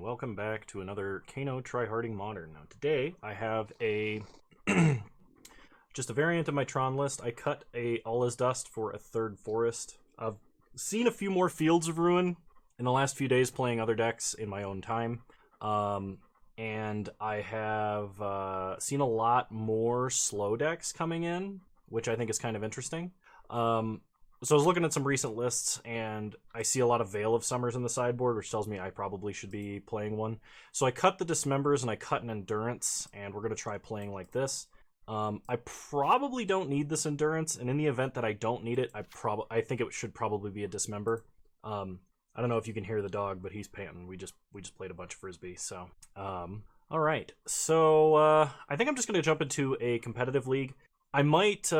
welcome back to another Kano Tryharding Modern. Now today I have a just a variant of my Tron list. I cut a All Is Dust for a third forest. I've seen a few more Fields of Ruin in the last few days playing other decks in my own time. And I have seen a lot more slow decks coming in, which I think is kind of interesting. So I was looking at some recent lists, and I see a lot of Veil of Summers in the sideboard, which tells me I probably should be playing one. So I cut the Dismembers, and I cut an Endurance, and we're going to try playing like this. I probably don't need this Endurance, and in the event that I don't need it, I think it should probably be a Dismember. I don't know if you can hear the dog, but he's panting. We just played a bunch of Frisbee, so... all right, so I think I'm just going to jump into a competitive league. I might...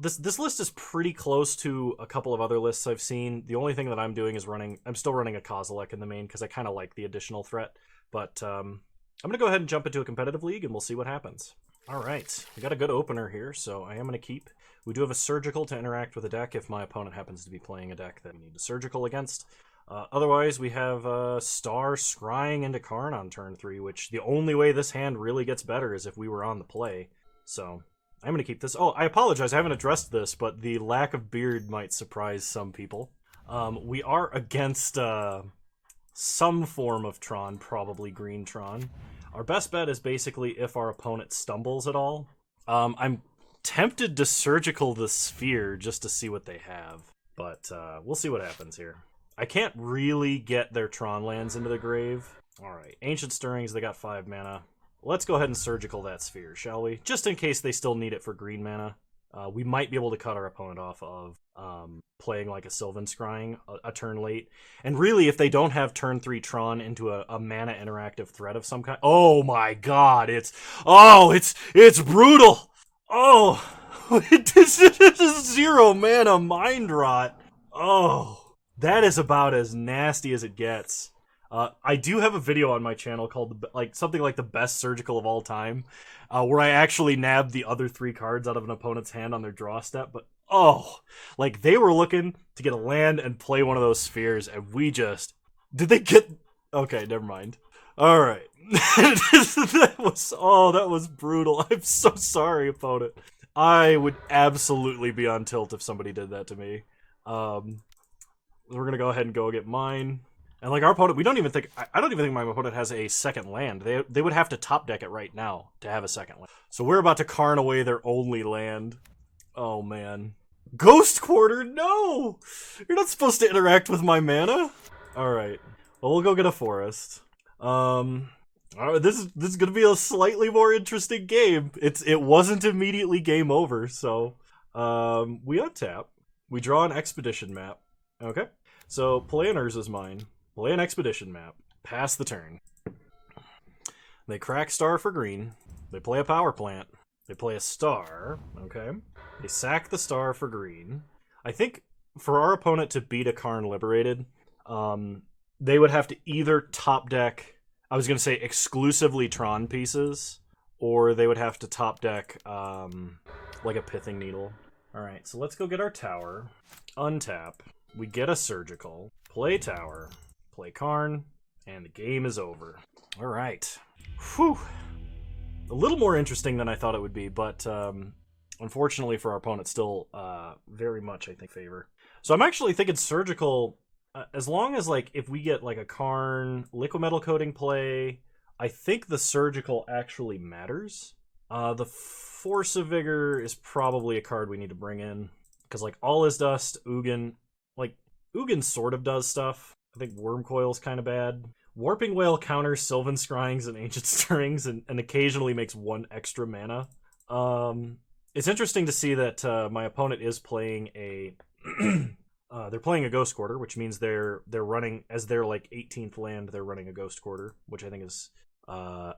This list is pretty close to a couple of other lists I've seen. The only thing that I'm doing is I'm still running a Kozilek in the main because I kind of like the additional threat. But I'm going to go ahead and jump into a competitive league and we'll see what happens. All right, we got a good opener here, so I am going to keep. We do have a Surgical to interact with a deck if my opponent happens to be playing a deck that we need to Surgical against. Otherwise, we have Star scrying into Karn on turn 3, which the only way this hand really gets better is if we were on the play. So... I'm going to keep this. Oh, I apologize. I haven't addressed this, but the lack of beard might surprise some people. We are against some form of Tron, probably green Tron. Our best bet is basically if our opponent stumbles at all. I'm tempted to Surgical the Sphere just to see what they have, but we'll see what happens here. I can't really get their Tron lands into the grave. All right, Ancient Stirrings, they got 5 mana. Let's go ahead and Surgical that Sphere, shall we? Just in case they still need it for green mana. We might be able to cut our opponent off of playing like a Sylvan Scrying a turn late. And really, if they don't have turn 3 Tron into a mana interactive threat of some kind... Oh my god, it's brutal! Oh, this is 0 mana Mind Rot. Oh, that is about as nasty as it gets. I do have a video on my channel called something like the best Surgical of all time, where I actually nabbed the other 3 cards out of an opponent's hand on their draw step. But like they were looking to get a land and play one of those spheres, and we just did they get? Okay, never mind. All right, that was brutal. I'm so sorry, opponent. I would absolutely be on tilt if somebody did that to me. We're gonna go ahead and go get mine. And like our opponent, I don't even think my opponent has a second land. They would have to top deck it right now to have a second land. So we're about to Karn away their only land. Oh man. Ghost Quarter, no! You're not supposed to interact with my mana. Alright. Well, we'll go get a forest. Alright, this is gonna be a slightly more interesting game. It wasn't immediately game over, so we untap. We draw an expedition map. Okay. So play an Urza's Mine. Play an Expedition map. Pass the turn. They crack Star for green. They play a Power Plant. They play a Star. Okay. They sack the Star for green. I think for our opponent to beat a Karn Liberated, they would have to either top deck, I was going to say exclusively Tron pieces, or they would have to top deck like a Pithing Needle. Alright, so let's go get our tower. Untap. We get a Surgical. Play tower. Play Karn, and the game is over. All right. Whew. A little more interesting than I thought it would be, but unfortunately for our opponent, still very much, I think, favor. So I'm actually thinking Surgical, as long as, like, if we get, like, a Karn Liquid Metal Coating play, I think the Surgical actually matters. The Force of Vigor is probably a card we need to bring in, because, like, All Is Dust, Ugin, like, Ugin sort of does stuff. I think Wormcoil's kind of bad. Warping Wail counters Sylvan Scryings and Ancient Stirrings and occasionally makes 1 extra mana. It's interesting to see that my opponent is playing a... they're playing a Ghost Quarter, which means they're running, as their like 18th land, they're running a Ghost Quarter, which I think is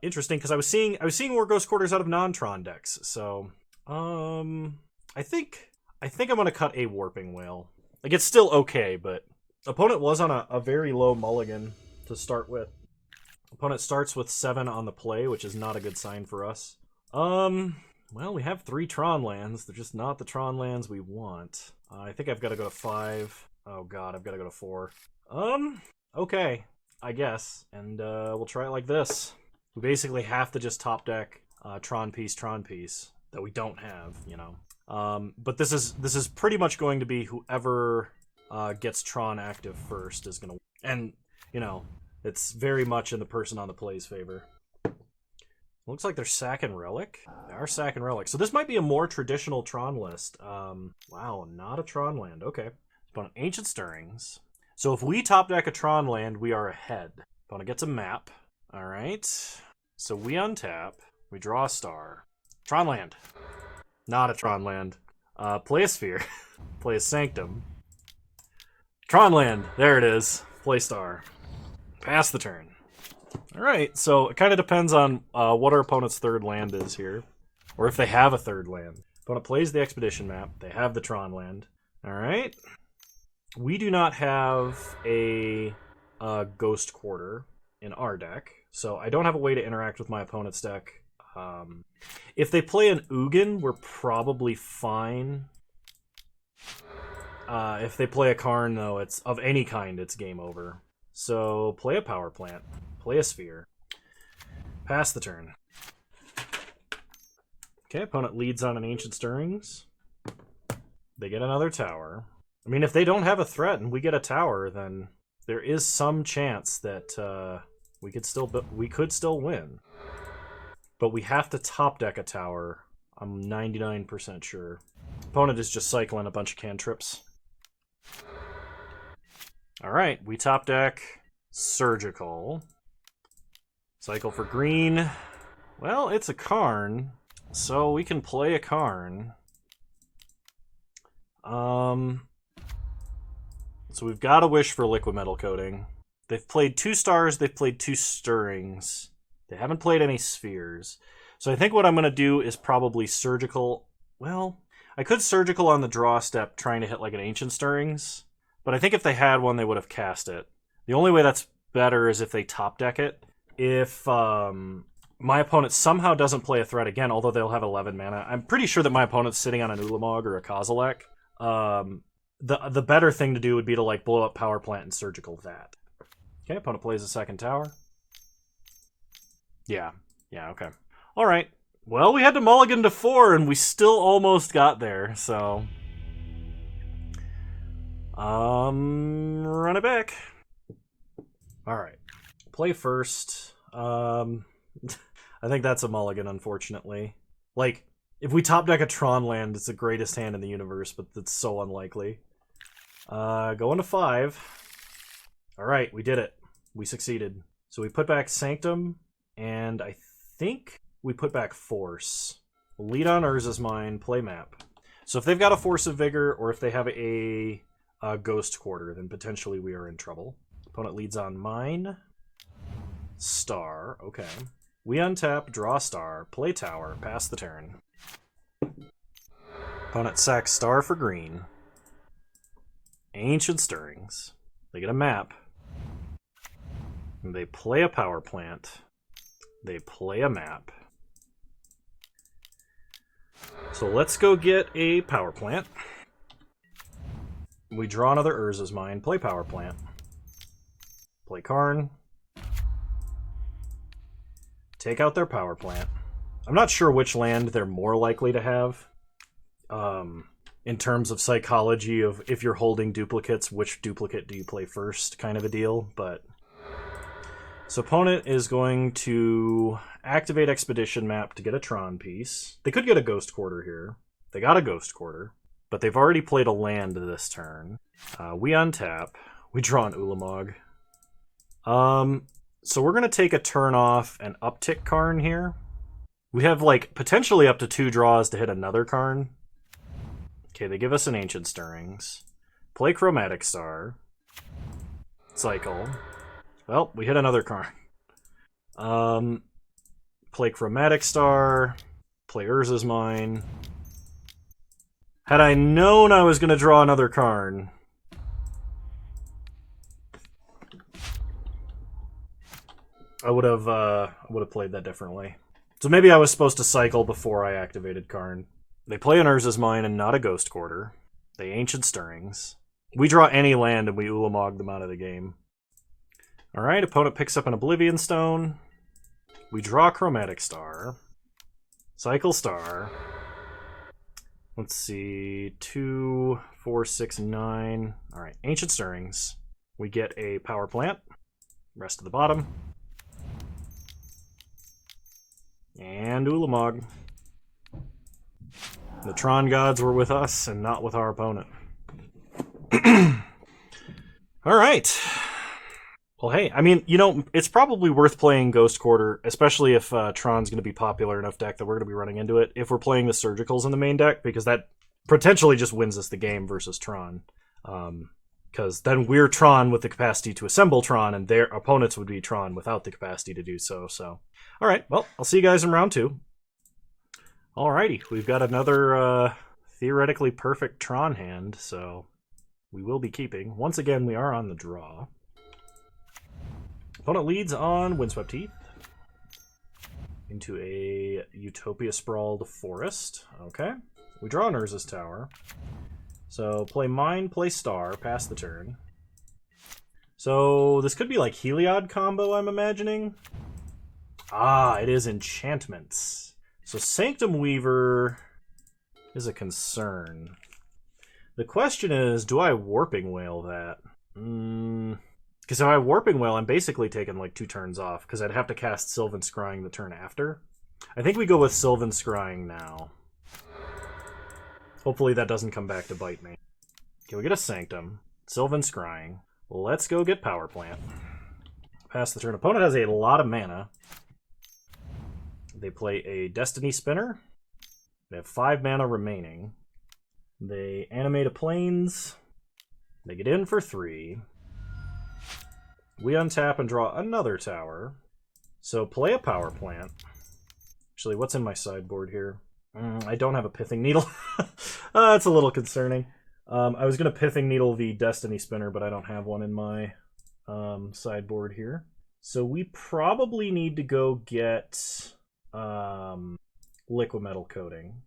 interesting, because I was seeing more Ghost Quarters out of non-Tron decks. So, I think I'm going to cut a Warping Wail. Like, it's still okay, but... Opponent was on a very low mulligan to start with. Opponent starts with 7 on the play, which is not a good sign for us. Well, we have 3 Tron lands. They're just not the Tron lands we want. I think I've got to go to 5. Oh god, I've got to go to 4. Okay. I guess. And we'll try it like this. We basically have to just top deck Tron piece that we don't have, you know. But this is pretty much going to be whoever gets Tron active first is going to... And, you know, it's very much in the person on the play's favor. Looks like they're sacking Relic. They are sacking Relic. So this might be a more traditional Tron list. Wow, not a Tron land. Okay. Opponent Ancient Stirrings. So if we top deck a Tron land, we are ahead. Opponent gets a map. All right. So we untap. We draw a star. Tron land. Not a Tron land. Play a Sphere. Play a Sanctum. Tron land. There it is. Play star. Pass the turn. Alright, so it kind of depends on what our opponent's third land is here. Or if they have a third land. Opponent plays the Expedition map. They have the Tron land. Alright. We do not have a Ghost Quarter in our deck. So I don't have a way to interact with my opponent's deck. If they play an Ugin, we're probably fine. If they play a Karn, though, it's of any kind, it's game over. So play a Power Plant. Play a Sphere. Pass the turn. Okay, opponent leads on an Ancient Stirrings. They get another tower. I mean, if they don't have a threat and we get a tower, then there is some chance that we could still win. But we have to top deck a tower. I'm 99% sure. Opponent is just cycling a bunch of cantrips. Alright, we top deck Surgical. Cycle for green. Well, it's a Karn, so we can play a Karn. So we've got a wish for Liquid Metal Coating. They've played 2 stars, they've played 2 stirrings. They haven't played any spheres. So I think what I'm going to do is probably Surgical. Well, I could Surgical on the draw step trying to hit like an Ancient Stirrings, but I think if they had one, they would have cast it. The only way that's better is if they top deck it. If my opponent somehow doesn't play a threat again, although they'll have 11 mana, I'm pretty sure that my opponent's sitting on an Ulamog or a Kozilek. The better thing to do would be to like blow up Power Plant and Surgical that. Okay, opponent plays a second tower. Yeah, okay. All right. Well, we had to mulligan to 4, and we still almost got there, so... run it back. All right. Play first. I think that's a mulligan, unfortunately. Like, if we top deck a Tron land, it's the greatest hand in the universe, but that's so unlikely. Going to 5. All right, we did it. We succeeded. So we put back Sanctum, and I think we put back Force. We'll lead on Urza's Mine, play map. So if they've got a Force of Vigor, or if they have a Ghost Quarter, then potentially we are in trouble. Opponent leads on Mine. Star, okay. We untap, draw star, play tower, pass the turn. Opponent sacks star for green. Ancient Stirrings. They get a map. They play a Power Plant. They play a map. So let's go get a Power Plant. We draw another Urza's Mine, play Power Plant. Play Karn. Take out their Power Plant. I'm not sure which land they're more likely to have. In terms of psychology of if you're holding duplicates, which duplicate do you play first kind of a deal, but... So opponent is going to activate Expedition map to get a Tron piece. They could get a Ghost Quarter here. They got a Ghost Quarter, but they've already played a land this turn. We untap. We draw an Ulamog. So we're going to take a turn off and uptick Karn here. We have, like, potentially up to 2 draws to hit another Karn. Okay, they give us an Ancient Stirrings. Play Chromatic Star. Cycle. Well, we hit another Karn. Play Chromatic Star. Play Urza's Mine. Had I known I was going to draw another Karn... I would have played that differently. So maybe I was supposed to cycle before I activated Karn. They play an Urza's Mine and not a Ghost Quarter. They Ancient Stirrings. We draw any land and we Ulamog them out of the game. Alright, opponent picks up an Oblivion Stone. We draw Chromatic Star. Cycle Star. Let's see. 2, 4, 6, 9. Alright, Ancient Stirrings. We get a Power Plant. Rest of the bottom. And Ulamog. The Tron gods were with us and not with our opponent. Alright. Well, hey, I mean, you know, it's probably worth playing Ghost Quarter, especially if Tron's going to be popular enough deck that we're going to be running into it, if we're playing the Surgicals in the main deck, because that potentially just wins us the game versus Tron. Because then we're Tron with the capacity to assemble Tron, and their opponents would be Tron without the capacity to do so. So, alright, well, I'll see you guys in round 2. Alrighty, we've got another theoretically perfect Tron hand, so we will be keeping. Once again, we are on the draw. Opponent leads on Windswept Heath into a Utopia Sprawled Forest. Okay. We draw an Urza's Tower. So play Mine, play Star, pass the turn. So this could be like Heliod combo, I'm imagining. Ah, it is Enchantments. So Sanctum Weaver is a concern. The question is, do I Warping Wail that? Because if I Warping Wail, I'm basically taking like 2 turns off, because I'd have to cast Sylvan Scrying the turn after. I think we go with Sylvan Scrying now. Hopefully that doesn't come back to bite me. Okay, we get a Sanctum. Sylvan Scrying. Let's go get Power Plant. Pass the turn. Opponent has a lot of mana. They play a Destiny Spinner. They have 5 mana remaining. They animate a Plains. They get in for 3. We untap and draw another tower. So play a Power Plant. Actually, what's in my sideboard here? I don't have a Pithing Needle. That's a little concerning. I was going to Pithing Needle the Destiny Spinner, but I don't have one in my sideboard here. So we probably need to go get Liquid Metal Coating.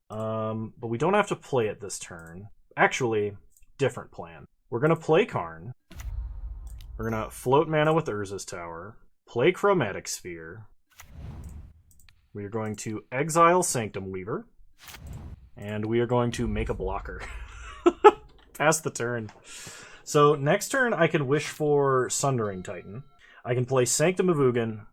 But we don't have to play it this turn. Actually, different plan. We're going to play Karn. We're going to float mana with Urza's Tower, play Chromatic Sphere. We are going to exile Sanctum Weaver, and we are going to make a blocker. Pass the turn. So next turn I can wish for Sundering Titan. I can play Sanctum of Ugin,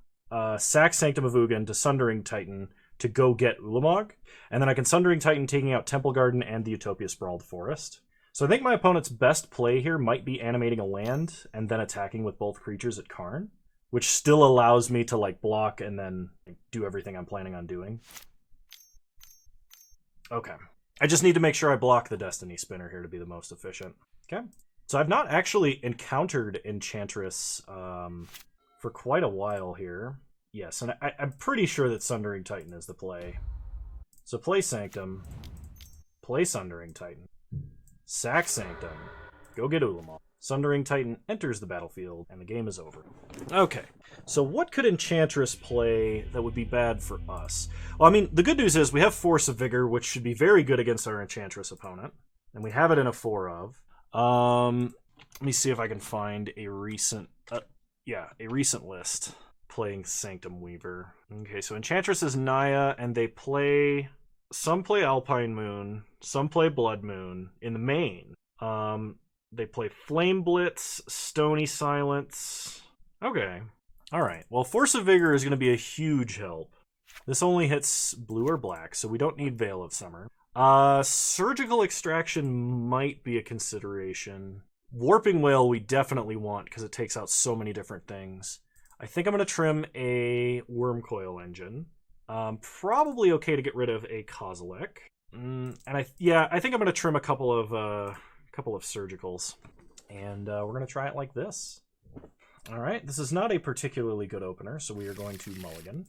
sack Sanctum of Ugin to Sundering Titan to go get Ulamog, and then I can Sundering Titan taking out Temple Garden and the Utopia Sprawled Forest. So I think my opponent's best play here might be animating a land and then attacking with both creatures at Karn, which still allows me to like block and then do everything I'm planning on doing. Okay. I just need to make sure I block the Destiny Spinner here to be the most efficient. Okay. So I've not actually encountered Enchantress for quite a while here. Yes, and I'm pretty sure that Sundering Titan is the play. So play Sanctum, play Sundering Titan. Sack Sanctum. Go get Ulamog. Sundering Titan enters the battlefield, and the game is over. Okay, so what could Enchantress play that would be bad for us? Well, I mean, the good news is we have Force of Vigor, which should be very good against our Enchantress opponent. And we have it in a 4 of. Let me see if I can find a recent... a recent list playing Sanctum Weaver. Okay, so Enchantress is Naya, and they play... Some play Alpine Moon, some play Blood Moon in the main. They play Flame Blitz, Stony Silence. Okay. Alright, well Force of Vigor is going to be a huge help. This only hits blue or black, so we don't need Veil of Summer. Surgical Extraction might be a consideration. Warping Wail we definitely want, because it takes out so many different things. I think I'm going to trim a Wormcoil Engine. Probably okay to get rid of a Kozilek. And I think I'm going to trim a couple of surgicals. And we're going to try it like this. Alright, this is not a particularly good opener, so we are going to mulligan.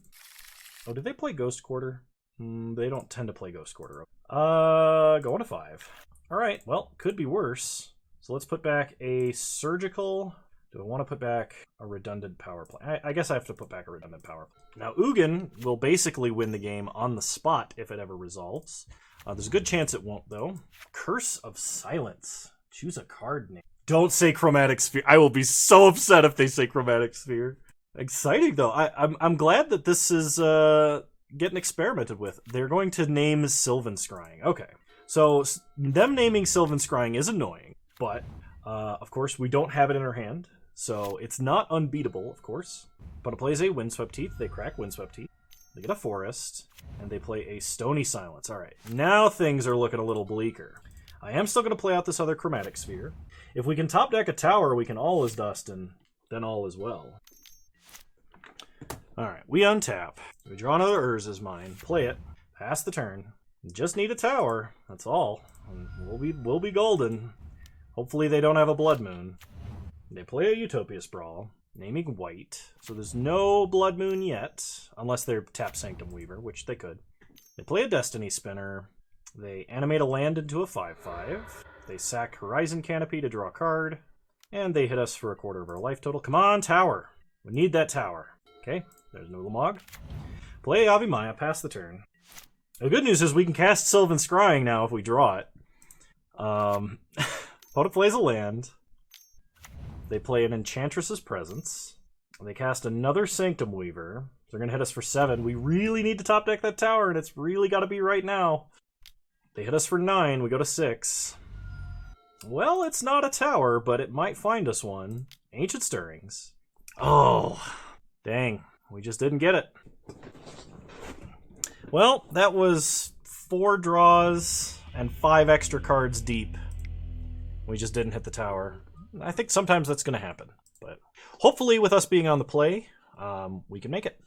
Oh, did they play Ghost Quarter? They don't tend to play Ghost Quarter. Going to 5. Alright, well, could be worse. So let's put back a surgical. Do I want to put back a redundant power play? I guess I have to put back a redundant power play. Now, Ugin will basically win the game on the spot if it ever resolves. There's a good chance it won't, though. Curse of Silence. Choose a card name. Don't say Chromatic Sphere. I will be so upset if they say Chromatic Sphere. Exciting, though. I'm glad that this is getting experimented with. They're going to name Sylvan Scrying. Okay. So, them naming Sylvan Scrying is annoying, but, of course, we don't have it in our hand, so it's not unbeatable, of course. Opponent plays a Windswept Teeth, they crack Windswept Teeth, they get a Forest, and they play a Stony Silence. Alright, now things are looking a little bleaker. I am still going to play out this other Chromatic Sphere. If we can top deck a tower, we can All is Dust, and then all is well. Alright, we untap. We draw another Urza's Mine, play it, pass the turn. Just need a tower, that's all. And we'll be golden. Hopefully they don't have a Blood Moon. They play a Utopia Sprawl, naming white. So there's no Blood Moon yet, unless they're tap Sanctum Weaver, which they could. They play a Destiny Spinner. They animate a land into a 5/5. They sack Horizon Canopy to draw a card. And they hit us for a quarter of our life total. Come on, tower. We need that tower. Okay, there's no Ulamog. Play Yavimaya, pass the turn. The good news is we can cast Sylvan Scrying now if we draw it. Opponent plays a land. They play an Enchantress's Presence. They cast another Sanctum Weaver. They're going to hit us for 7. We really need to top deck that tower, and it's really got to be right now. They hit us for 9. We go to 6. Well, it's not a tower, but it might find us one. Ancient Stirrings. Oh, dang. We just didn't get it. Well, that was 4 draws and 5 extra cards deep. We just didn't hit the tower. I think sometimes that's going to happen. But hopefully with us being on the play, we can make it.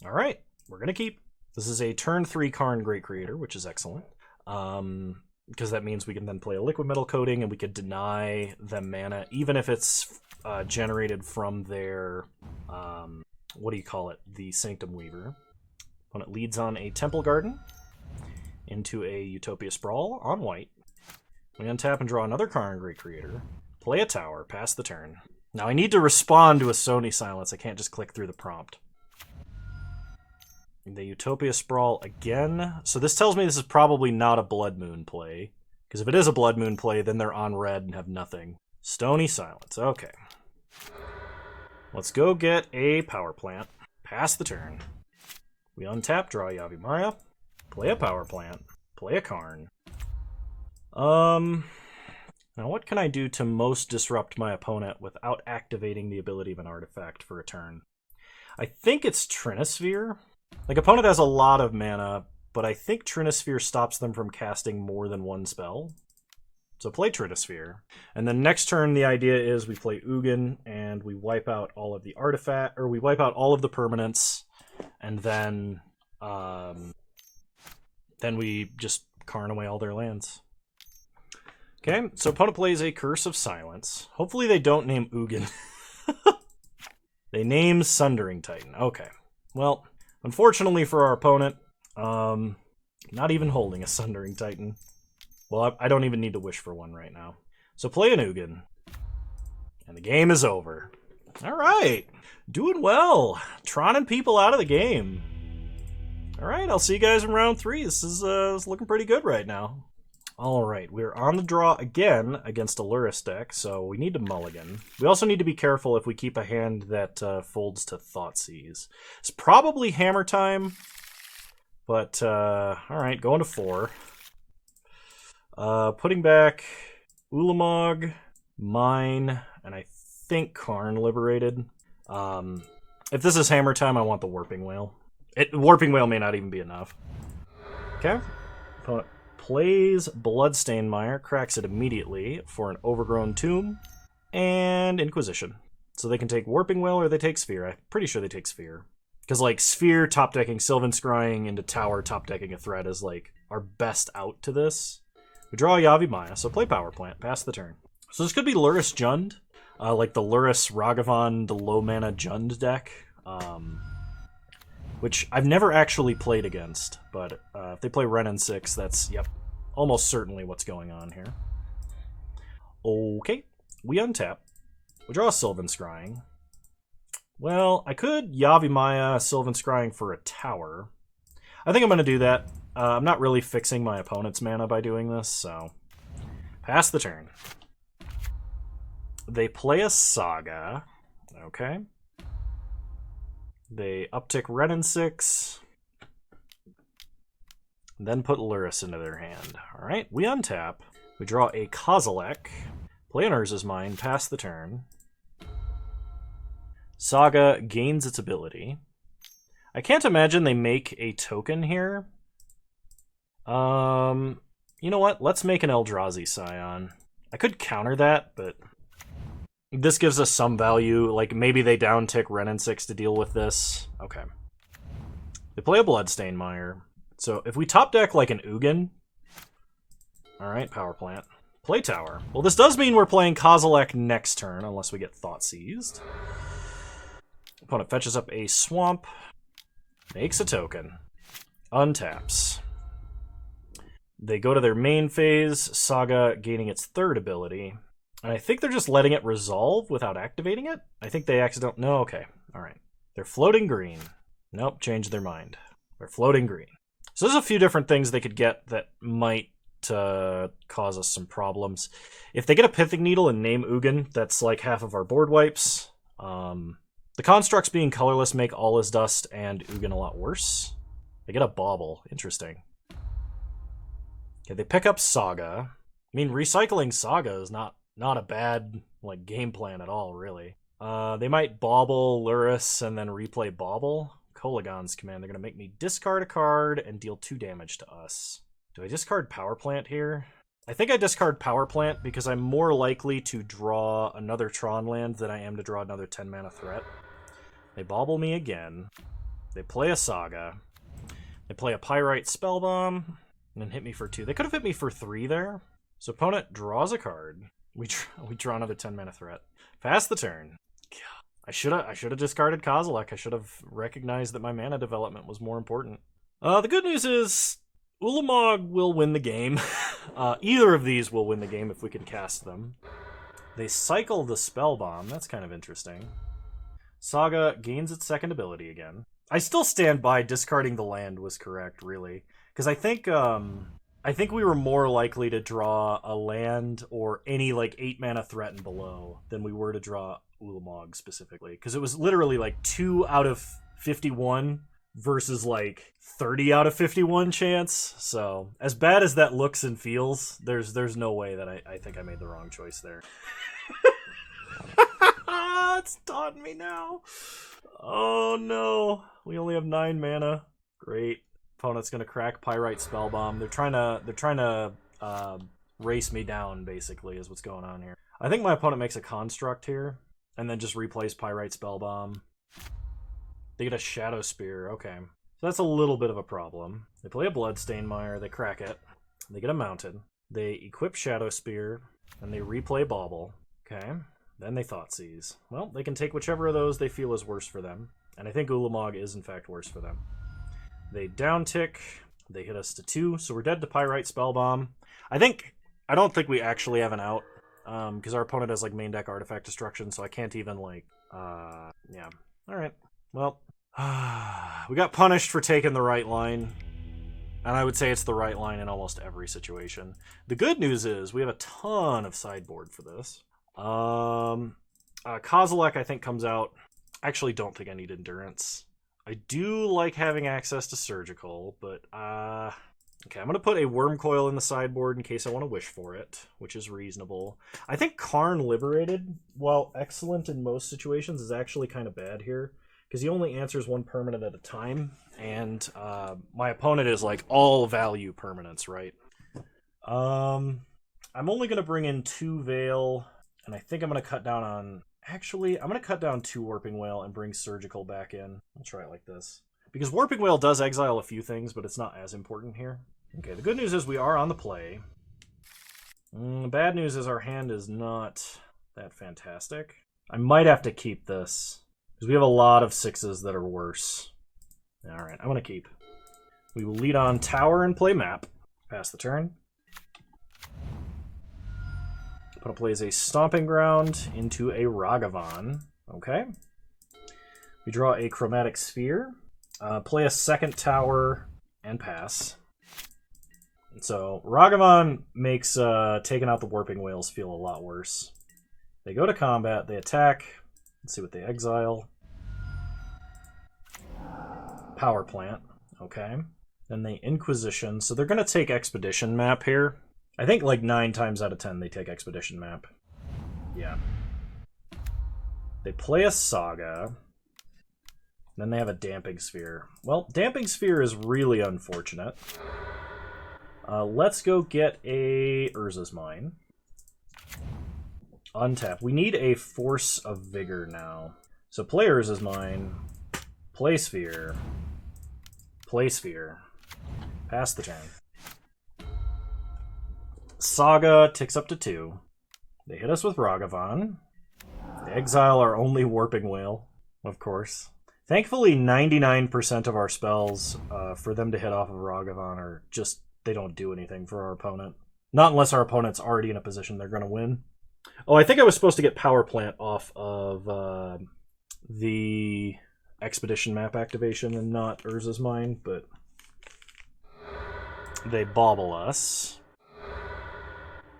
Alright, we're going to keep. This is a turn 3 Karn Great Creator, which is excellent. Because that means we can then play a Liquid Metal Coating and we could deny them mana, even if it's generated from their... what do you call it? The Sanctum Weaver. Opponent leads on a Temple Garden into a Utopia Sprawl on white. We untap and draw another Karn Great Creator. Play a tower, pass the turn. Now I need to respond to a Stony Silence. I can't just click through the prompt. The Utopia Sprawl again. So this tells me this is probably not a Blood Moon play. Because if it is a Blood Moon play, then they're on red and have nothing. Stony Silence, okay. Let's go get a Power Plant. Pass the turn. We untap, draw Yavimaya. Play a Power Plant. Play a Karn. Now what can I do to most disrupt my opponent without activating the ability of an artifact for a turn? I think it's Trinisphere. Like, opponent has a lot of mana, but I think Trinisphere stops them from casting more than one spell. So play Trinisphere. And then next turn, the idea is we play Ugin, and we wipe out all of the artifact, or we wipe out all of the permanents, and then we just Karn away all their lands. Okay, so opponent plays a Curse of Silence. Hopefully they don't name Ugin. They name Sundering Titan. Okay, well, unfortunately for our opponent, not even holding a Sundering Titan. Well, I don't even need to wish for one right now. So play an Ugin. And the game is over. Alright. Doing well. Troning people out of the game. Alright, I'll see you guys in round 3. This is looking pretty good right now. Alright, we're on the draw again against a Lurrus deck, so we need to mulligan. We also need to be careful if we keep a hand that folds to Thoughtseize. It's probably Hammer Time, but alright, going to 4. Putting back Ulamog, Mine, and I think Karn Liberated. If this is Hammer Time, I want the Warping Wail. Warping Wail may not even be enough. Okay. Opponent plays Bloodstained Mire, cracks it immediately for an Overgrown Tomb, and Inquisition. So they can take Warping Wail or they take Sphere. I'm pretty sure they take Sphere. Because, like, Sphere top-decking Sylvan Scrying into Tower top-decking a threat is, like, our best out to this. We draw a Yavimaya, so play Power Plant, pass the turn. So this could be Lurrus Jund, like the Lurrus Ragavan, the low-mana Jund deck, which I've never actually played against, but if they play Renin 6, that's, yep, almost certainly what's going on here. Okay, we untap. We draw a Sylvan Scrying. Well, I could Yavimaya Sylvan Scrying for a tower. I think I'm going to do that. I'm not really fixing my opponent's mana by doing this, so Pass the turn. They play a Saga. Okay. They uptick Ren and 6. Then put Lurrus into their hand. Alright, we untap. We draw a Kozilek. Play an Urza's Mine. Pass the turn. Saga gains its ability. I can't imagine they make a token here. You know what? Let's make an Eldrazi Scion. I could counter that, but this gives us some value. Like, maybe they downtick Ren and 6 to deal with this. Okay. They play a Bloodstained Mire. So if we top deck like an Ugin... Alright, Power Plant. Play Tower. Well, this does mean we're playing Kozilek next turn, unless we get Thought Seized. Opponent fetches up a Swamp. Makes a token. Untaps. They go to their main phase, Saga gaining its third ability. And I think they're just letting it resolve without activating it? I think they accidentally... No, okay. Alright. They're floating green. Nope, changed their mind. They're floating green. So there's a few different things they could get that might cause us some problems. If they get a Pithing Needle and name Ugin, that's like half of our board wipes. The constructs being colorless make All Is Dust and Ugin a lot worse. They get a Bauble. Interesting. Okay, they pick up Saga. I mean, recycling Saga is not a bad like game plan at all, really. They might Bauble Lurrus and then replay Bauble. Kolagon's command. They're going to make me discard a card and deal 2 damage to us. Do I discard Power Plant here? I think I discard Power Plant because I'm more likely to draw another Tron land than I am to draw another 10 mana threat. They Bauble me again. They play a Saga. They play a Pyrite Spellbomb and then hit me for 2. They could have hit me for 3 there. So opponent draws a card. We draw another 10 mana threat. Pass the turn. I should have discarded Kozilek. I should have recognized that my mana development was more important. The good news is Ulamog will win the game. Either of these will win the game if we can cast them. They cycle the Spellbomb. That's kind of interesting. Saga gains its second ability again. I still stand by discarding the land was correct, really. Because I think we were more likely to draw a land or any like 8 mana threat and below than we were to draw Ulamog specifically. Because it was literally like 2 out of 51 versus like 30 out of 51 chance. So as bad as that looks and feels, there's no way that I think I made the wrong choice there. It's taunting me now. Oh no. We only have 9 mana. Great. Opponent's gonna crack Pyrite Spellbomb. They're trying to race me down, basically, is what's going on here. I think my opponent makes a construct here, and then just replays Pyrite Spellbomb. They get a Shadow Spear, okay. So that's a little bit of a problem. They play a Bloodstained Mire, they crack it. They get a Mounted. They equip Shadow Spear, and they replay Bauble. Okay. Then they Thought Seize. Well, they can take whichever of those they feel is worse for them. And I think Ulamog is, in fact, worse for them. They downtick. They hit us to 2, so we're dead to Pyrite Spellbomb. I don't think we actually have an out, because our opponent has, like, main deck Artifact Destruction, so I can't even, like, yeah. Alright. Well, we got punished for taking the right line. And I would say it's the right line in almost every situation. The good news is we have a ton of sideboard for this. Kozilek, I think, comes out. I actually don't think I need Endurance. I do like having access to Surgical, but, okay, I'm going to put a Worm Coil in the sideboard in case I want to wish for it, which is reasonable. I think Karn Liberated, while excellent in most situations, is actually kind of bad here, because he only answers 1 permanent at a time, and my opponent is, like, all value permanents, right? I'm only going to bring in 2 Veil, and I think I'm going to cut down on... Actually, I'm going to cut down 2 Warping Wail and bring Surgical back in. I'll try it like this. Because Warping Wail does exile a few things, but it's not as important here. Okay, the good news is we are on the play. The bad news is our hand is not that fantastic. I might have to keep this, because we have a lot of 6s that are worse. Alright, I'm going to keep. We will lead on Tower and play Map. Pass the turn. Opponent plays a Stomping Ground into a Ragavan. Okay. We draw a Chromatic Sphere. Play a second Tower and pass. So Ragavan makes taking out the Warping Whales feel a lot worse. They go to combat, they attack. Let's see what they exile. Power Plant. Okay. Then they Inquisition. So they're going to take Expedition Map here. I think like 9 times out of 10 they take Expedition Map. Yeah. They play a Saga. Then they have a Damping Sphere. Well, Damping Sphere is really unfortunate. Let's go get a Urza's Mine. Untap. We need a Force of Vigor now. So play Urza's Mine. Play Sphere. Play Sphere. Pass the turn. Saga ticks up to 2. They hit us with Ragavan. They exile our only Warping Whale, of course. Thankfully, 99% of our spells for them to hit off of Ragavan are just, they don't do anything for our opponent. Not unless our opponent's already in a position they're going to win. Oh, I think I was supposed to get Power Plant off of the Expedition Map activation and not Urza's Mine, but they bauble us.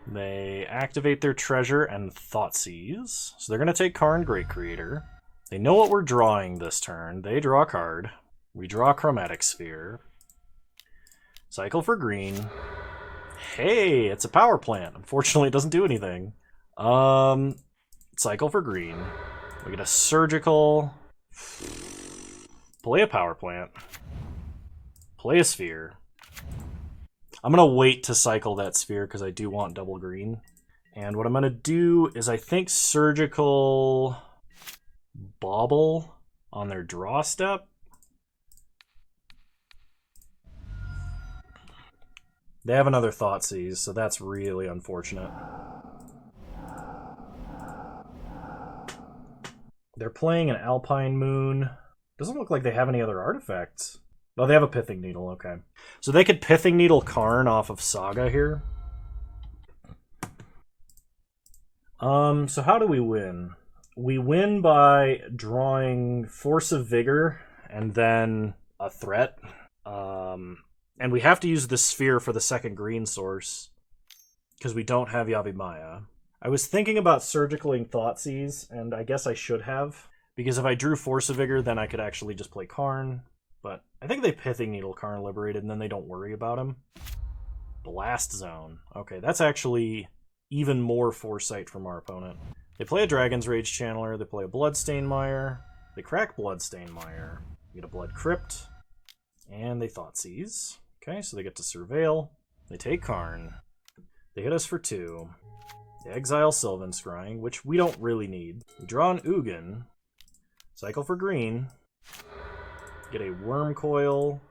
They activate their treasure and Thoughtseize. So they're going to take Karn Great Creator. They know what we're drawing this turn. They draw a card. We draw a Chromatic Sphere. Cycle for green. Hey, it's a Power Plant. Unfortunately, it doesn't do anything. Cycle for green. We get a Surgical. Play a Power Plant. Play a Sphere. I'm going to wait to cycle that Sphere because I do want double green. And what I'm going to do is I think Surgical Bauble on their draw step. They have another Thoughtseize, so that's really unfortunate. They're playing an Alpine Moon. Doesn't look like they have any other artifacts. Oh, they have a Pithing Needle, okay. So they could Pithing Needle Karn off of Saga here. So how do we win? We win by drawing Force of Vigor and then a threat. And we have to use the Sphere for the second green source because we don't have Yavimaya. I was thinking about Surgicaling Thoughtseize, and I guess I should have. Because if I drew Force of Vigor, then I could actually just play Karn. But I think they Pithing Needle Karn Liberated, and then they don't worry about him. Blast Zone. Okay, that's actually even more foresight from our opponent. They play a Dragon's Rage Channeler, they play a Bloodstain Mire, they crack Bloodstain Mire, get a Blood Crypt, and they Thoughtseize. Okay, so they get to Surveil. They take Karn. They hit us for 2. They exile Sylvan Scrying, which we don't really need. We draw an Ugin. Cycle for green. Get a Worm Coil.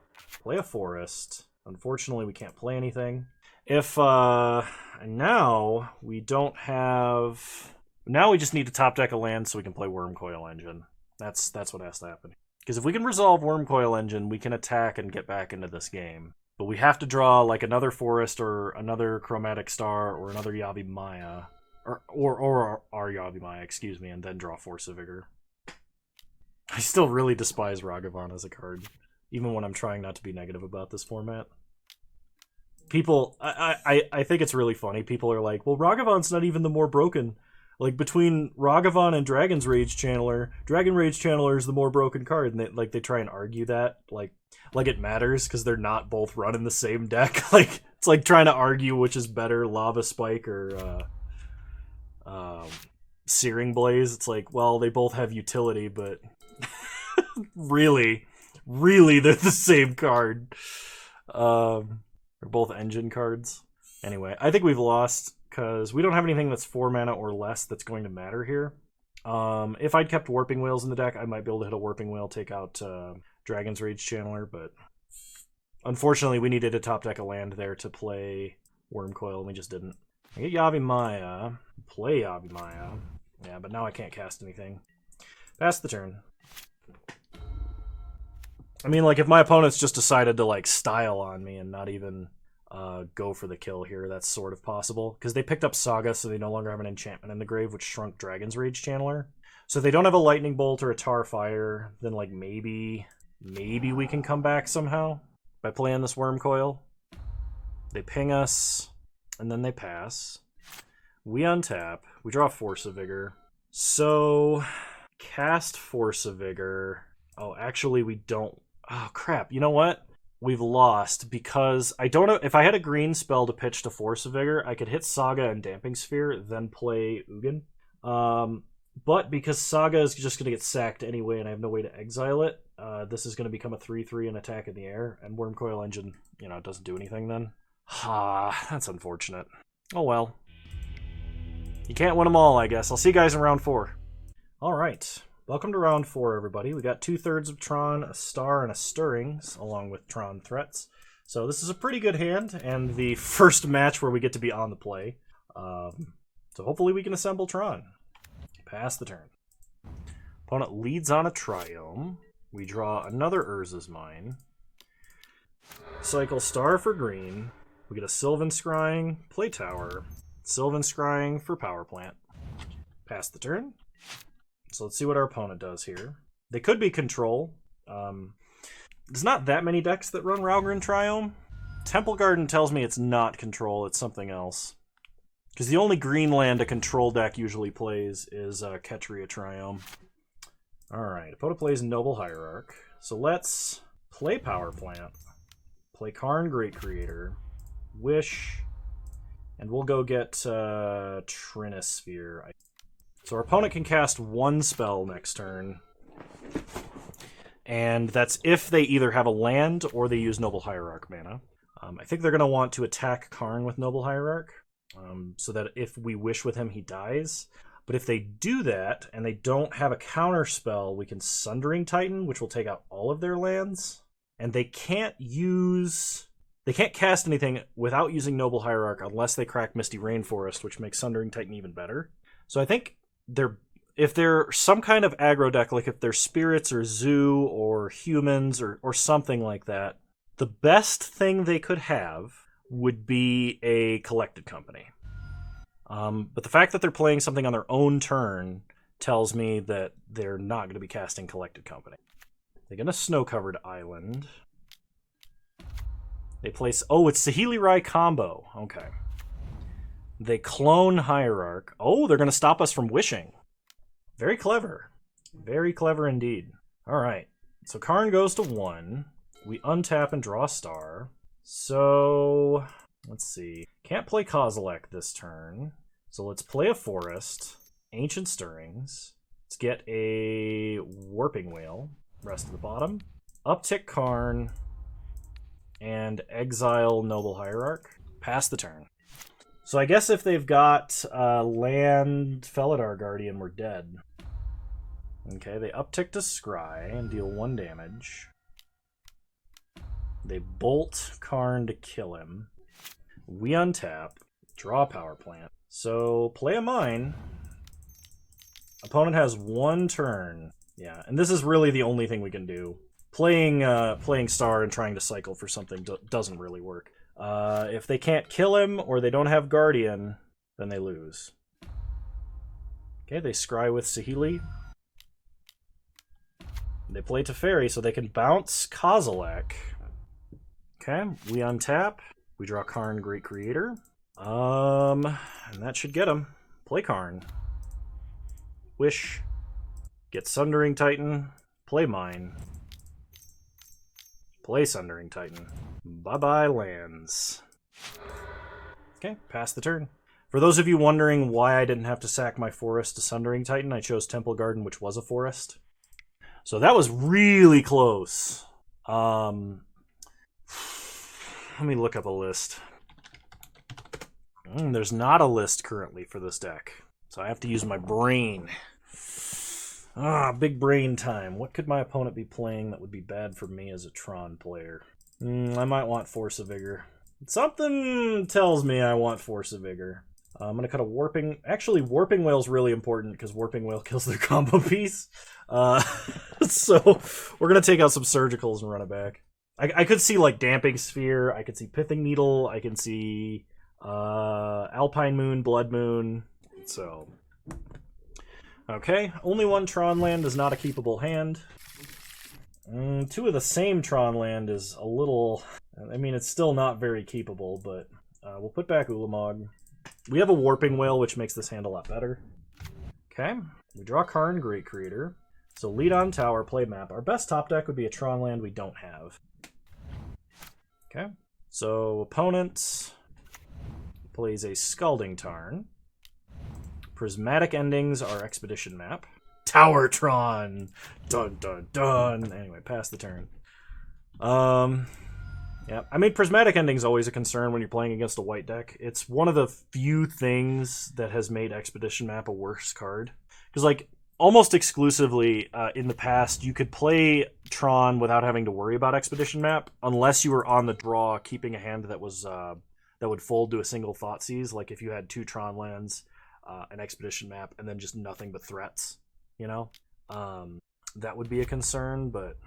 Play a Forest. Unfortunately, we can't play anything. If, now we don't have... Now we just need to top deck a land so we can play Worm Coil Engine. That's what has to happen. Because if we can resolve Worm Coil Engine, we can attack and get back into this game. But we have to draw like another Forest or another Chromatic Star or another Yavimaya. Or our Yavimaya, excuse me, and then draw Force of Vigor. I still really despise Ragavan as a card, even when I'm trying not to be negative about this format. People, I think it's really funny. People are like, well, Ragavan's not even the more broken. Like, between Ragavan and Dragon's Rage Channeler, Dragon Rage Channeler is the more broken card, and they try and argue that, like it matters, because they're not both run in the same deck. Like, it's like trying to argue which is better, Lava Spike or Searing Blaze. It's like, well, they both have utility, but really, they're the same card. They're both engine cards. Anyway, I think we've lost, because we don't have anything that's 4 mana or less that's going to matter here. If I'd kept Warping Whales in the deck, I might be able to hit a Warping Whale, take out Dragon's Rage Channeler, but unfortunately we needed to top deck a land there to play Worm Coil, and we just didn't. I get Yavimaya, play Yavimaya. Yeah, but now I can't cast anything. Pass the turn. I mean, like, if my opponent's just decided to, like, style on me and not even go for the kill here, that's sort of possible. Because they picked up Saga, so they no longer have an enchantment in the grave, which shrunk Dragon's Rage Channeler. So if they don't have a Lightning Bolt or a Tar Fire, then, like, maybe we can come back somehow by playing this Worm Coil. They ping us, and then they pass. We untap. We draw Force of Vigor. So, cast Force of Vigor. Oh, actually, we don't. Oh, crap. You know what? We've lost because I don't know. If I had a green spell to pitch to Force of Vigor, I could hit Saga and Damping Sphere, then play Ugin. But because Saga is just going to get sacked anyway and I have no way to exile it, this is going to become a 3/3 and attack in the air, and Wormcoil Engine, doesn't do anything then. That's unfortunate. Oh well. You can't win them all, I guess. I'll see you guys in round 4. Alright. Welcome to round 4, everybody. We got 2/3 of Tron, a Star, and a Stirrings, along with Tron threats. So this is a pretty good hand, and the first match where we get to be on the play. So hopefully we can assemble Tron. Pass the turn. Opponent leads on a Triome. We draw another Urza's Mine. Cycle Star for green. We get a Sylvan Scrying, play Tower. Sylvan Scrying for Power Plant. Pass the turn. So let's see what our opponent does here. They could be Control. There's not that many decks that run Ralgren Triome. Temple Garden tells me it's not Control, it's something else. Because the only green land a Control deck usually plays is Ketria Triome. Alright, opponent plays Noble Hierarch. So let's play Power Plant. Play Karn Great Creator. Wish. And we'll go get Trinisphere. So our opponent can cast one spell next turn. And that's if they either have a land or they use Noble Hierarch mana. I think they're going to want to attack Karn with Noble Hierarch. So that if we wish with him, he dies. But if they do that, and they don't have a counter spell, we can Sundering Titan, which will take out all of their lands. And they can't cast anything without using Noble Hierarch unless they crack Misty Rainforest, which makes Sundering Titan even better. So I think if they're some kind of aggro deck, like if they're spirits or zoo or humans or something like that, the best thing they could have would be a Collected Company. But the fact that they're playing something on their own turn tells me that they're not going to be casting Collected Company. They're going to Snow-Covered Island. They place... Oh, it's Saheeli Rai combo. Okay. They clone Hierarch. Oh, they're going to stop us from wishing. Very clever. Very clever indeed. Alright. So Karn goes to 1. We untap and draw a star. So... Let's see. Can't play Kozilek this turn. So let's play a forest. Ancient Stirrings. Let's get a Warping Wail. Rest of the bottom. Uptick Karn. And exile Noble Hierarch. Pass the turn. So I guess if they've got land Felidar Guardian, we're dead. Okay, they uptick to Scry and deal 1 damage. They bolt Karn to kill him. We untap, draw a Power Plant. So play a mine. Opponent has 1 turn. Yeah, and this is really the only thing we can do. Playing Star and trying to cycle for something doesn't really work. If they can't kill him or they don't have Guardian, then they lose. Okay, they scry with Saheeli. They play Teferi so they can bounce Kozilek. Okay, we untap. We draw Karn Great Creator. And that should get him. Play Karn. Wish. Get Sundering Titan. Play Mine. Play Sundering Titan. Bye-bye lands. Okay, pass the turn. For those of you wondering why I didn't have to sack my forest to Sundering Titan, I chose Temple Garden, which was a forest. So that was really close. Let me look up a list. There's not a list currently for this deck, so I have to use my brain. Big brain time. What could my opponent be playing that would be bad for me as a Tron player? I might want Force of Vigor. Something tells me I want Force of Vigor. I'm going to cut a Warping... Actually, Warping Wail's really important because Warping Wail kills their combo piece. So we're going to take out some Surgicals and run it back. I could see, like, Damping Sphere. I could see Pithing Needle. I can see Alpine Moon, Blood Moon. So... Okay, only 1 Tron land is not a keepable hand. 2 of the same Tron land is a little I mean, it's still not very keepable, but we'll put back Ulamog. We have a Warping Wail, which makes this hand a lot better. Okay, we draw Karn, Great Creator. So lead on tower, play map. Our best top deck would be a Tron land we don't have. Okay, so opponent plays a Scalding Tarn. Prismatic Endings are Expedition map. Tower Tron! Dun dun dun! Anyway, pass the turn. Yeah, I mean, Prismatic Ending's always a concern when you're playing against a white deck. It's one of the few things that has made Expedition map a worse card. Because, like, almost exclusively in the past, you could play Tron without having to worry about Expedition map, unless you were on the draw keeping a hand that was that would fold to a single Thoughtseize. Like if you had 2 Tron lands, an Expedition map, and then just nothing but threats, you know? That would be a concern, but...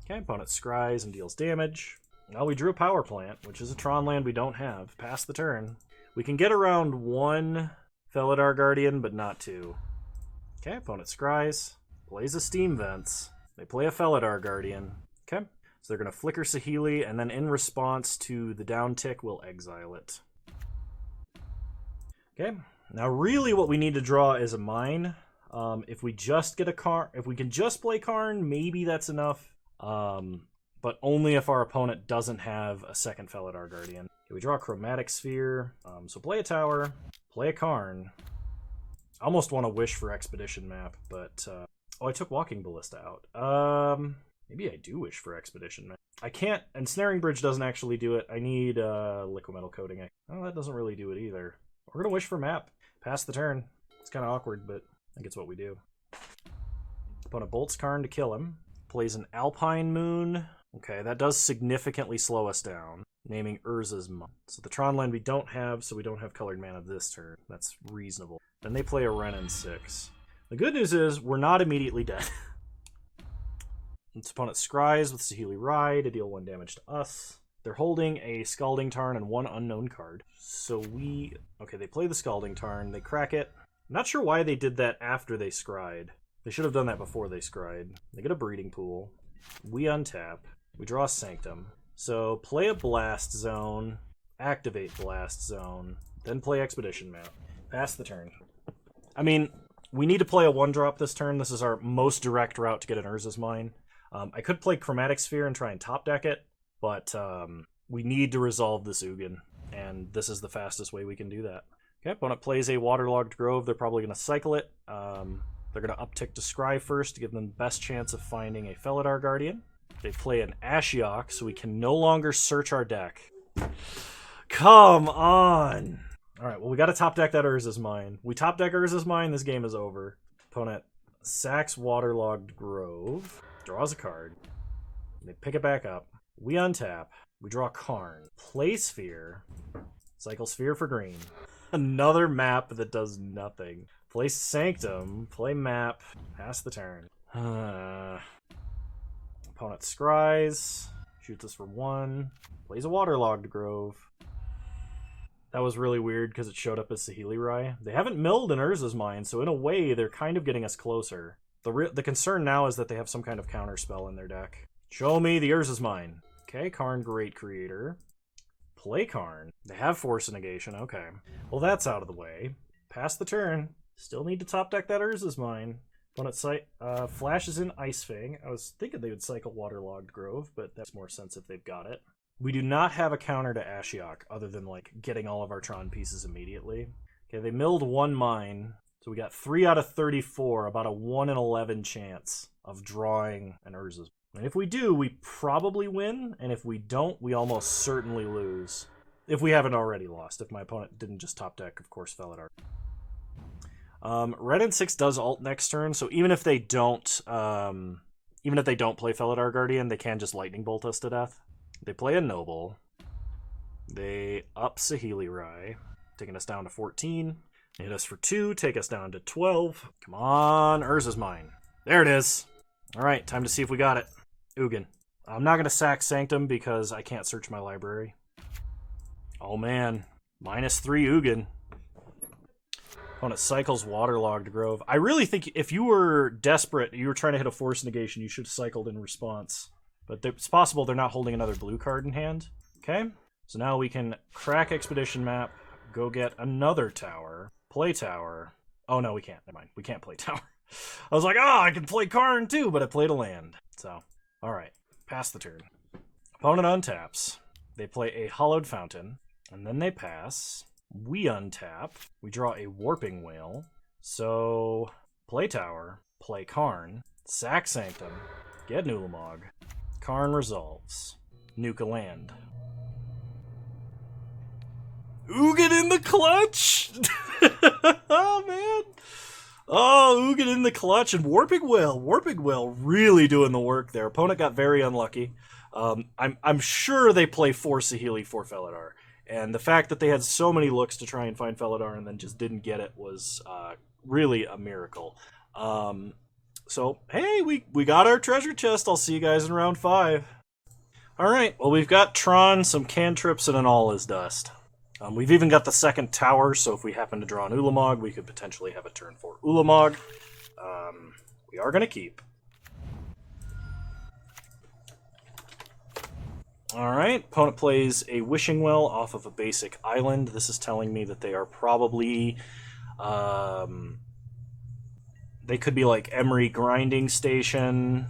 Okay, opponent scries and deals damage. Well, we drew a Power Plant, which is a Tron land we don't have. Pass the turn. We can get around 1 Felidar Guardian, but not 2. Okay, opponent scries. Plays a Steam Vents. They play a Felidar Guardian. Okay, so they're going to flicker Saheeli, and then in response to the down tick, we'll exile it. Okay, now really what we need to draw is a mine. If we just get a Karn, if we can just play Karn, maybe that's enough. But only if our opponent doesn't have a second Felidar Guardian. Okay, we draw a Chromatic Sphere. So play a tower, play a Karn. I almost want to wish for Expedition map, but... oh, I took Walking Ballista out. Maybe I do wish for Expedition map. I can't... Ensnaring Bridge doesn't actually do it. I need Liquid Metal Coating. Oh, that doesn't really do it either. We're going to wish for map. Pass the turn. It's kind of awkward, but I think it's what we do. Opponent bolts Karn to kill him. Plays an Alpine Moon. Okay, that does significantly slow us down. Naming Urza's Mine. So the Tron land we don't have, so we don't have colored mana this turn. That's reasonable. Then they play a Renin 6. The good news is, we're not immediately dead. Its opponent scries with Saheeli Rai to deal 1 damage to us. They're holding a Scalding Tarn and 1 unknown card. So we... Okay, they play the Scalding Tarn, they crack it. I'm not sure why they did that after they scryed. They should have done that before they scryed. They get a Breeding Pool. We untap. We draw a Sanctum. So play a Blast Zone, activate Blast Zone, then play Expedition map. Pass the turn. I mean, we need to play a 1-drop this turn. This is our most direct route to get an Urza's Mine. I could play Chromatic Sphere and try and top deck it, but we need to resolve this Ugin, and this is the fastest way we can do that. Okay, opponent plays a Waterlogged Grove. They're probably going to cycle it. They're going to uptick to Scry first to give them the best chance of finding a Felidar Guardian. They play an Ashiok, so we can no longer search our deck. Come on! Alright, well, we got to top deck that Urza's Mine. We top deck Urza's Mine, this game is over. Opponent sacks Waterlogged Grove, draws a card. They pick it back up. We untap. We draw Karn. Play Sphere. Cycle Sphere for green. Another map that does nothing. Play Sanctum. Play map. Pass the turn. Opponent scries. Shoots us for 1. Plays a Waterlogged Grove. That was really weird because it showed up as Saheeli Rai. They haven't milled an Urza's Mine, so in a way, they're kind of getting us closer. The concern now is that they have some kind of counter spell in their deck. Show me the Urza's Mine. Okay, Karn, Great Creator. Play Karn. They have Force Negation, okay. Well, that's out of the way. Pass the turn. Still need to top deck that Urza's Mine. Opponent flashes in Ice Fang. I was thinking they would cycle Waterlogged Grove, but that's more sense if they've got it. We do not have a counter to Ashiok, other than, like, getting all of our Tron pieces immediately. Okay, they milled 1 mine, so we got 3 out of 34, about a 1 in 11 chance of drawing an Urza's. And if we do, we probably win, and if we don't, we almost certainly lose. If we haven't already lost, if my opponent didn't just top deck, of course, Felidar. Renin 6 does ult next turn, so even if they don't play Felidar Guardian, they can just Lightning Bolt us to death. They play a Noble. They up Saheeli Rai, taking us down to 14. They hit us for 2, take us down to 12. Come on, Urza's Mine. There it is. All right, time to see if we got it. Ugin. I'm not going to sack Sanctum because I can't search my library. Oh man, -3 Ugin. Opponent cycles Waterlogged Grove. I really think if you were desperate, you were trying to hit a Force Negation, you should have cycled in response. But it's possible they're not holding another blue card in hand. Okay, so now we can crack Expedition Map, go get another tower, play tower. Oh no, we can't. Never mind. We can't play tower. I was like, oh, I can play Karn too, but I played a land. So, alright. Pass the turn. Opponent untaps. They play a Hollowed Fountain, and then they pass. We untap. We draw a Warping Wail. So, play tower, play Karn, sack Sanctum, get an Ulamog. Karn resolves. Nuke a land. Ugin in the clutch! Oh, man. Oh, Ugin in the clutch and Warping Wail. Warping Wail really doing the work there. Opponent got very unlucky. I'm sure they play 4 Saheeli, 4 Felidar. And the fact that they had so many looks to try and find Felidar and then just didn't get it was really a miracle. So, hey, we got our treasure chest. I'll see you guys in round 5. Alright, well, we've got Tron, some cantrips, and an All is Dust. We've even got the second tower, so if we happen to draw an Ulamog, we could potentially have a turn 4 Ulamog. We are going to keep. Alright, opponent plays a Wishing Well off of a basic island. This is telling me that they are probably... they could be like Emery Grinding Station.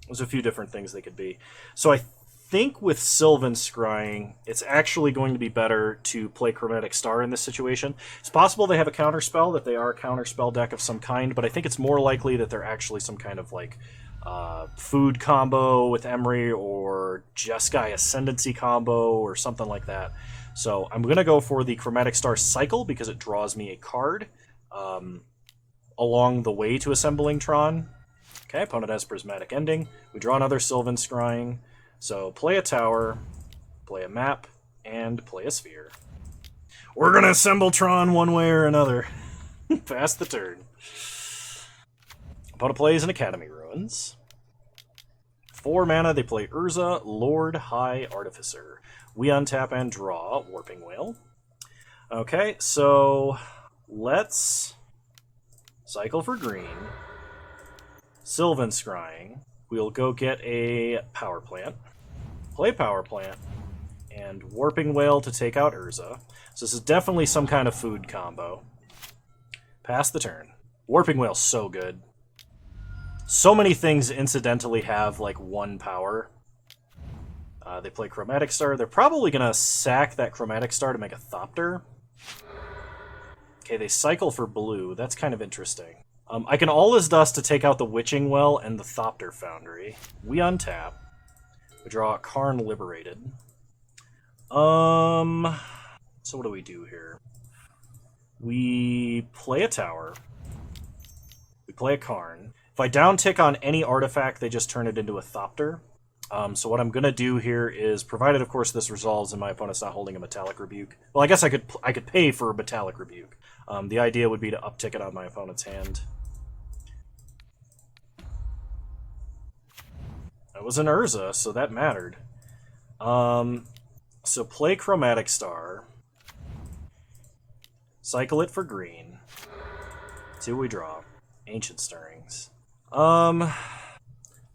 There's a few different things they could be. So I think with Sylvan Scrying, it's actually going to be better to play Chromatic Star in this situation. It's possible they have a counterspell, that they are a counterspell deck of some kind, but I think it's more likely that they're actually some kind of like food combo with Emery or Jeskai Ascendancy combo or something like that. So I'm going to go for the Chromatic Star Cycle because it draws me a card along the way to assembling Tron. Okay, opponent has Prismatic Ending. We draw another Sylvan Scrying. So play a tower, play a map, and play a sphere. We're going to assemble Tron one way or another. Pass the turn. Opponent plays an Academy Ruins. 4 mana, they play Urza, Lord High Artificer. We untap and draw Warping Wail. Okay, so let's cycle for green. Sylvan Scrying. We'll go get a Power Plant. Play Power Plant. And Warping Wail to take out Urza. So this is definitely some kind of food combo. Pass the turn. Warping Wail's so good. So many things incidentally have like 1 power. They play Chromatic Star. They're probably going to sack that Chromatic Star to make a Thopter. Okay, they cycle for blue. That's kind of interesting. I can All is Dust to take out the Witching Well and the Thopter Foundry. We untap. We draw a Karn Liberated. So what do we do here? We play a tower. We play a Karn. If I downtick on any artifact, they just turn it into a Thopter. So what I'm going to do here is, provided of course this resolves and my opponent's not holding a Metallic Rebuke. Well, I guess I could pay for a Metallic Rebuke. The idea would be to uptick it on my opponent's hand. That was an Urza, so that mattered. So play Chromatic Star. Cycle it for green. See what we draw. Ancient Stirrings.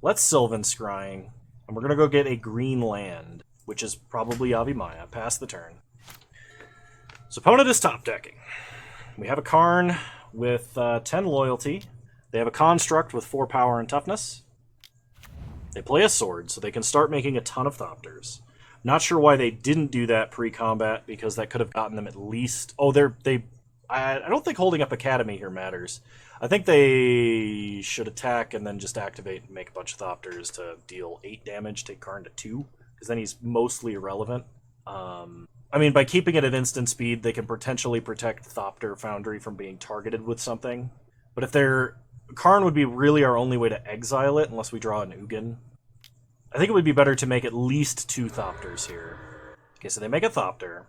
Let's Sylvan Scrying. And we're going to go get a green land, which is probably Avimaya. Pass the turn. So opponent is top decking. We have a Karn with 10 loyalty. They have a Construct with 4 power and toughness. They play a Sword, so they can start making a ton of Thopters. Not sure why they didn't do that pre-combat, because that could have gotten them at least... Oh, I don't think holding up Academy here matters. I think they should attack and then just activate and make a bunch of Thopters to deal 8 damage, take Karn to 2, because then he's mostly irrelevant. I mean, by keeping it at instant speed, they can potentially protect Thopter Foundry from being targeted with something. But if they're... Karn would be really our only way to exile it, unless we draw an Ugin. I think it would be better to make at least 2 Thopters here. Okay, so they make a Thopter.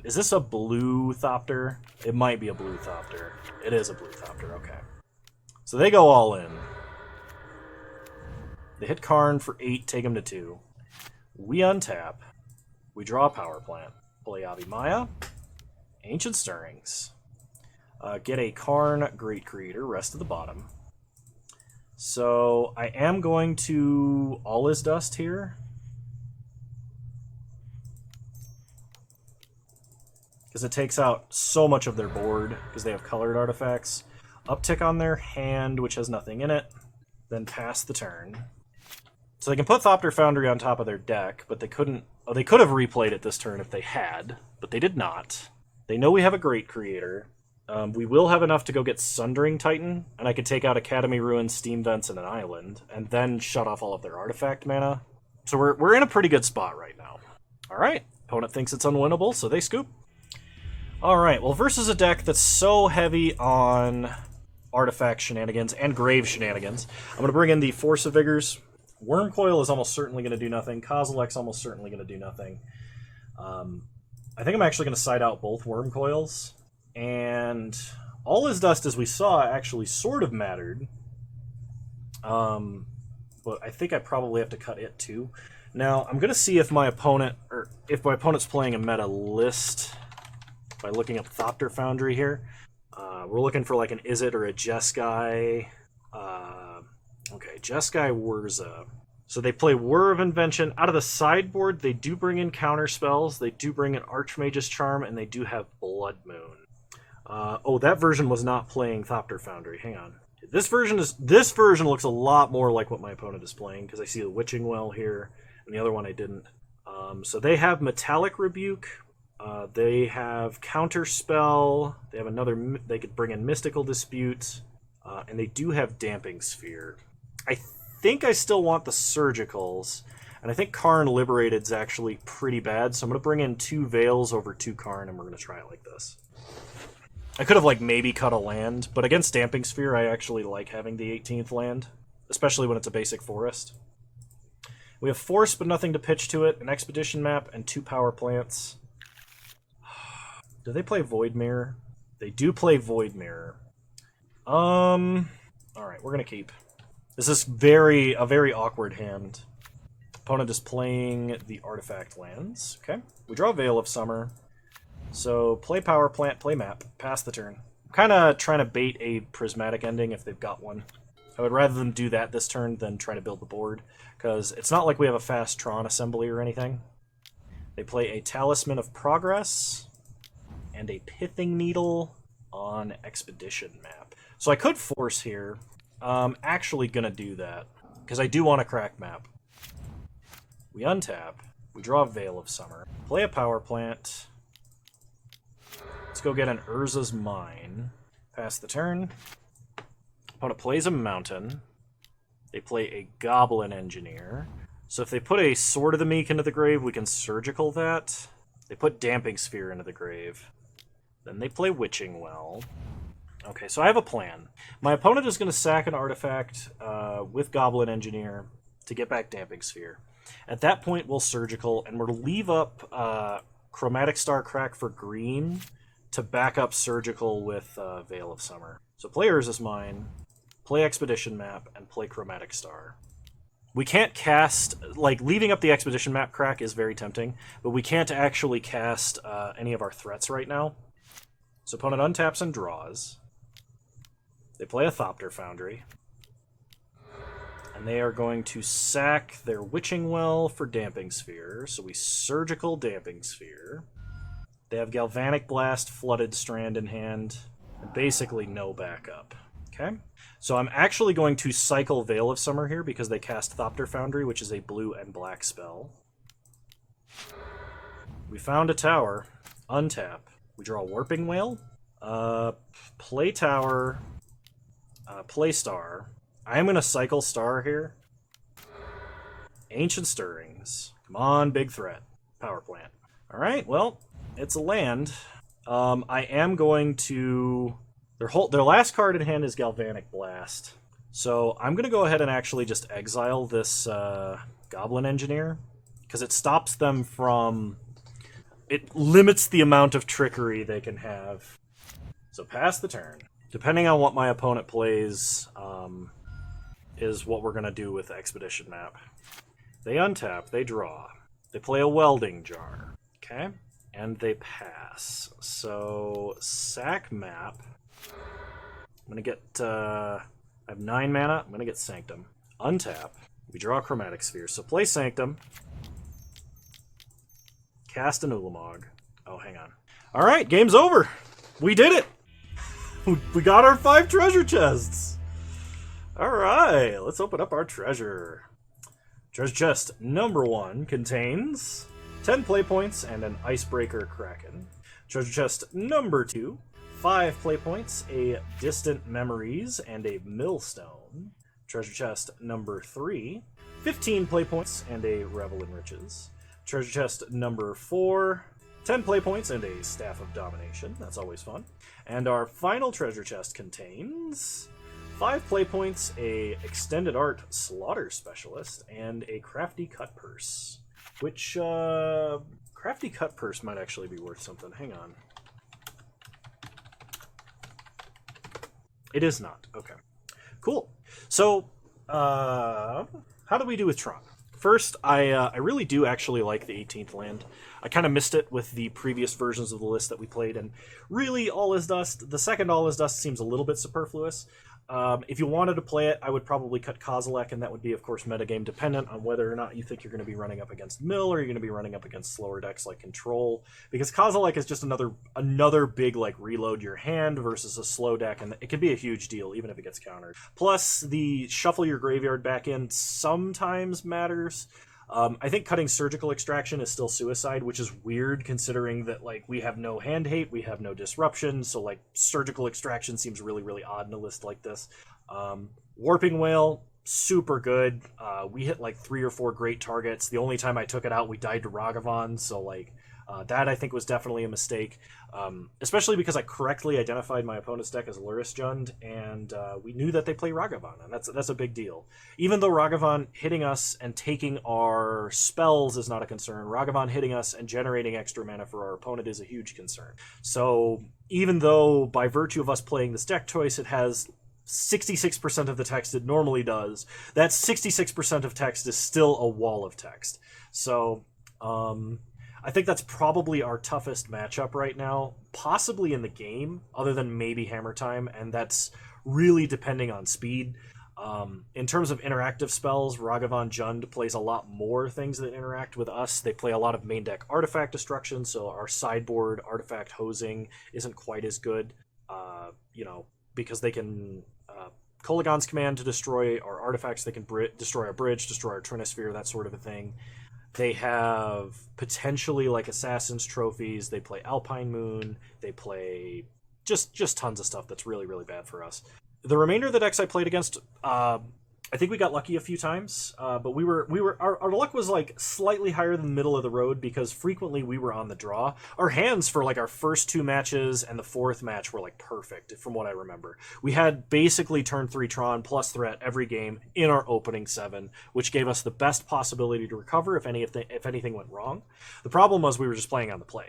Is this a blue Thopter? It might be a blue Thopter. It is a blue Thopter, okay. So they go all in. They hit Karn for 8, take him to 2. We untap. We draw a Power Plant. Play Avimaya. Ancient Stirrings. Get a Karn Great Creator, rest of the bottom. So I am going to All Is Dust here. Because it takes out so much of their board, because they have colored artifacts. Uptick on their hand, which has nothing in it. Then pass the turn. So they can put Thopter Foundry on top of their deck, but they couldn't... Oh, they could have replayed it this turn if they had, but they did not. They know we have a Great Creator. We will have enough to go get Sundering Titan, and I could take out Academy Ruins, Steam Vents, and an Island, and then shut off all of their artifact mana. So we're in a pretty good spot right now. Alright, opponent thinks it's unwinnable, so they scoop. Alright, well, versus a deck that's so heavy on artifact shenanigans and grave shenanigans, I'm going to bring in the Force of Vigors. Wormcoil is almost certainly going to do nothing. Kozilek's almost certainly going to do nothing. I think I'm actually going to side out both Wormcoils. And All Is Dust, as we saw, actually sort of mattered. But I think I probably have to cut it too. Now, I'm going to see if my opponent, or if my opponent's playing a meta list by looking up Thopter Foundry here. We're looking for like an Izzet or a Jeskai. Okay, Jeskai Urza. So they play Whir of Invention. Out of the sideboard, they do bring in counter spells. They do bring in Archmage's Charm, and they do have Blood Moon. Oh, that version was not playing Thopter Foundry. Hang on. This version looks a lot more like what my opponent is playing, because I see the Witching Well here, and the other one I didn't. So they have Metallic Rebuke. They have Counter Spell. They have another. They could bring in Mystical Dispute, and they do have Damping Sphere. I think I still want the Surgicals, and I think Karn Liberated's actually pretty bad, so I'm going to bring in 2 Veils over 2 Karn, and we're going to try it like this. I could have, like, maybe cut a land, but against Damping Sphere, I actually like having the 18th land, especially when it's a basic forest. We have Force, but nothing to pitch to it, an Expedition map, and 2 Power Plants. Do they play Void Mirror? They do play Void Mirror. Alright, we're going to keep. This is a very awkward hand. Opponent is playing the Artifact lands. Okay. We draw Veil of Summer. So, play Power Plant, play Map, pass the turn. I'm kind of trying to bait a Prismatic Ending if they've got one. I would rather them do that this turn than try to build the board, because it's not like we have a fast Tron assembly or anything. They play a Talisman of Progress and a Pithing Needle on Expedition map. So I could Force here. I'm actually going to do that, because I do want to crack map. We untap. We draw Veil of Summer. Play a Power Plant. Let's go get an Urza's Mine. Pass the turn. Opponent plays a Mountain. They play a Goblin Engineer. So if they put a Sword of the Meek into the grave, we can Surgical that. They put Damping Sphere into the grave. Then they play Witching Well. Okay, so I have a plan. My opponent is going to sack an artifact with Goblin Engineer to get back Damping Sphere. At that point, we'll Surgical, and we'll leave up Chromatic Star Crack for green to back up Surgical with Veil of Summer. So play Urza's Mine, play Expedition Map, and play Chromatic Star. We can't cast, like, leaving up the Expedition Map crack is very tempting, but we can't actually cast any of our threats right now. So opponent untaps and draws. They play a Thopter Foundry. And they are going to sack their Witching Well for Damping Sphere. So we Surgical Damping Sphere. They have Galvanic Blast, Flooded Strand in hand, and basically no backup. Okay? So I'm actually going to cycle Veil of Summer here because they cast Thopter Foundry, which is a blue and black spell. We found a tower. Untap. We draw Warping Whale. Play Tower. Play Star. I am going to cycle Star here. Ancient Stirrings. Come on, big threat. Power Plant. Alright, well, it's a land. I am going to... Their last card in hand is Galvanic Blast. So I'm going to go ahead and actually just exile this Goblin Engineer, because it stops them from... It limits the amount of trickery they can have. So pass the turn. Depending on what my opponent plays, is what we're going to do with Expedition Map. They untap, they draw. They play a Welding Jar. Okay? And they pass. So, sack map. I'm going to get I have 9 mana. I'm going to get Sanctum. Untap. We draw a Chromatic Sphere. So play Sanctum. Cast an Ulamog. Oh, hang on. Alright, game's over. We did it. We got our 5 treasure chests. Alright, let's open up our treasure. Treasure chest number 1 contains 10 play points and an Icebreaker Kraken. Treasure chest number 2, 5 play points, a Distant Memories, and a Millstone. Treasure chest number 3, 15 play points and a Revel in Riches. Treasure chest number 4, 10 play points and a Staff of Domination. That's always fun. And our final treasure chest contains 5 play points, a Extended Art Slaughter Specialist, and a Crafty Cut Purse. Which, Crafty Cut Purse might actually be worth something. Hang on. It is not. Okay. Cool. So, how do we do with Tron? First, I really do actually like the 18th land. I kind of missed it with the previous versions of the list that we played, and really, All Is Dust, the second All Is Dust seems a little bit superfluous. If you wanted to play it, I would probably cut Kozilek, and that would be, of course, metagame dependent on whether or not you think you're going to be running up against Mill, or you're going to be running up against slower decks like Control, because Kozilek is just another big, like, reload your hand versus a slow deck, and it can be a huge deal, even if it gets countered. Plus, the shuffle your graveyard back in sometimes matters. I think cutting Surgical Extraction is still suicide, which is weird considering that, like, we have no hand hate, we have no disruption, so, like, Surgical Extraction seems really, really odd in a list like this. Warping Wail, super good. We hit, like, 3 or 4 great targets. The only time I took it out, we died to Ragavan, so, like, that I think was definitely a mistake, especially because I correctly identified my opponent's deck as Luris Jund, and we knew that they play Ragavan, and that's a big deal. Even though Ragavan hitting us and taking our spells is not a concern, Ragavan hitting us and generating extra mana for our opponent is a huge concern. So even though by virtue of us playing this deck choice, it has 66% of the text it normally does, that 66% of text is still a wall of text. So, I think that's probably our toughest matchup right now, possibly in the game, other than maybe Hammer Time, and that's really depending on speed. In terms of interactive spells, Ragavan Jund plays a lot more things that interact with us. They play a lot of main deck artifact destruction, so our sideboard artifact hosing isn't quite as good, because they can... Kolaghan's Command to destroy our artifacts, they can destroy our bridge, destroy our Trinisphere, that sort of a thing. They have potentially like Assassin's Trophies. They play Alpine Moon. They play just tons of stuff that's really, really bad for us. The remainder of the decks I played against, I think we got lucky a few times, but our luck was like slightly higher than the middle of the road because frequently we were on the draw. Our hands for like our first 2 matches and the 4th match were like perfect from what I remember. We had basically turn 3 Tron plus threat every game in our opening 7, which gave us the best possibility to recover if anything went wrong. The problem was we were just playing on the play.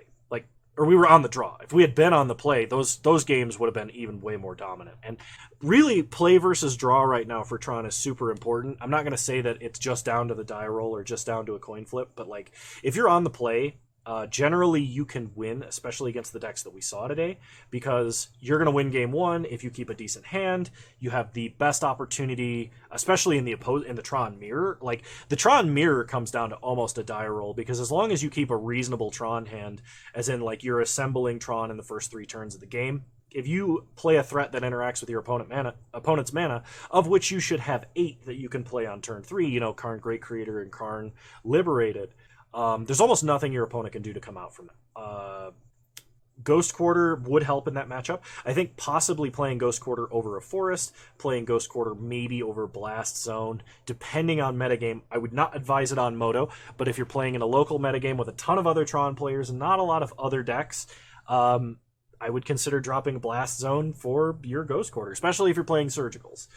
Or we were on the draw. If we had been on the play, those games would have been even way more dominant. And really, play versus draw right now for Tron is super important. I'm not going to say that it's just down to the die roll or just down to a coin flip, but like if you're on the play, generally you can win, especially against the decks that we saw today, because you're going to win game 1 if you keep a decent hand. You have the best opportunity, especially in the Tron mirror. Like the Tron mirror comes down to almost a die roll, because as long as you keep a reasonable Tron hand, as in like you're assembling Tron in the first 3 turns of the game, if you play a threat that interacts with your opponent's mana, of which you should have 8 that you can play on turn 3, Karn Great Creator and Karn Liberated, there's almost nothing your opponent can do to come out from that. Ghost Quarter would help in that matchup. I think possibly playing Ghost Quarter over a Forest, playing Ghost Quarter maybe over Blast Zone, depending on metagame. I would not advise it on Moto, but if you're playing in a local metagame with a ton of other Tron players and not a lot of other decks, I would consider dropping Blast Zone for your Ghost Quarter, especially if you're playing Surgicals.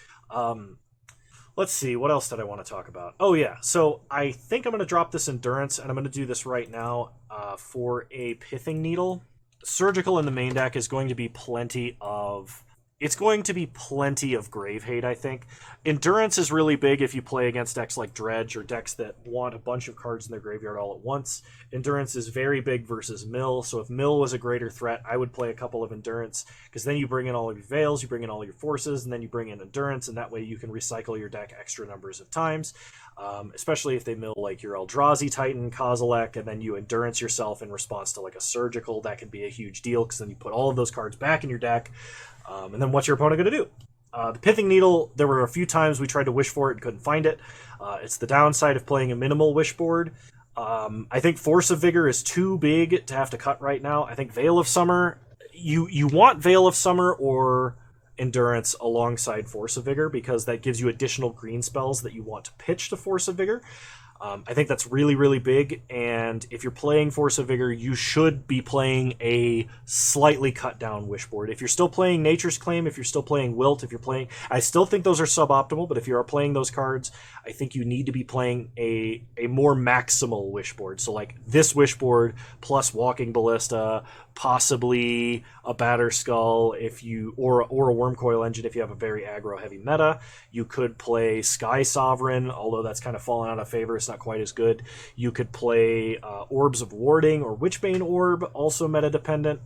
Let's see, what else did I want to talk about? Oh yeah, so I think I'm going to drop this Endurance, and I'm going to do this right now for a Pithing Needle. Surgical in the main deck is going to be plenty of it's going to be plenty of grave hate, I think. Endurance is really big if you play against decks like Dredge or decks that want a bunch of cards in their graveyard all at once. Endurance is very big versus Mill, so if Mill was a greater threat, I would play a couple of Endurance, because then you bring in all of your Veils, you bring in all your Forces, and then you bring in Endurance, and that way you can recycle your deck extra numbers of times, especially if they mill like your Eldrazi Titan, Kozilek, and then you Endurance yourself in response to like a Surgical. That can be a huge deal, because then you put all of those cards back in your deck. And then what's your opponent going to do? The Pithing Needle, there were a few times we tried to wish for it and couldn't find it. It's the downside of playing a minimal wish board. I think Force of Vigor is too big to have to cut right now. I think Veil of Summer, you want Veil of Summer or Endurance alongside Force of Vigor, because that gives you additional green spells that you want to pitch to Force of Vigor. I think that's really, really big, and if you're playing Force of Vigor, you should be playing a slightly cut-down Wishboard. If you're still playing Nature's Claim, if you're still playing Wilt, if you're playing... I still think those are suboptimal, but if you are playing those cards, I think you need to be playing a more maximal Wishboard. So, like, this Wishboard plus Walking Ballista, possibly a Batter Skull, if you... or a Wormcoil Engine if you have a very aggro-heavy meta. You could play Sky Sovereign, although that's kind of fallen out of favor. It's not quite as good. You could play Orbs of Warding or Witchbane Orb, also meta-dependent.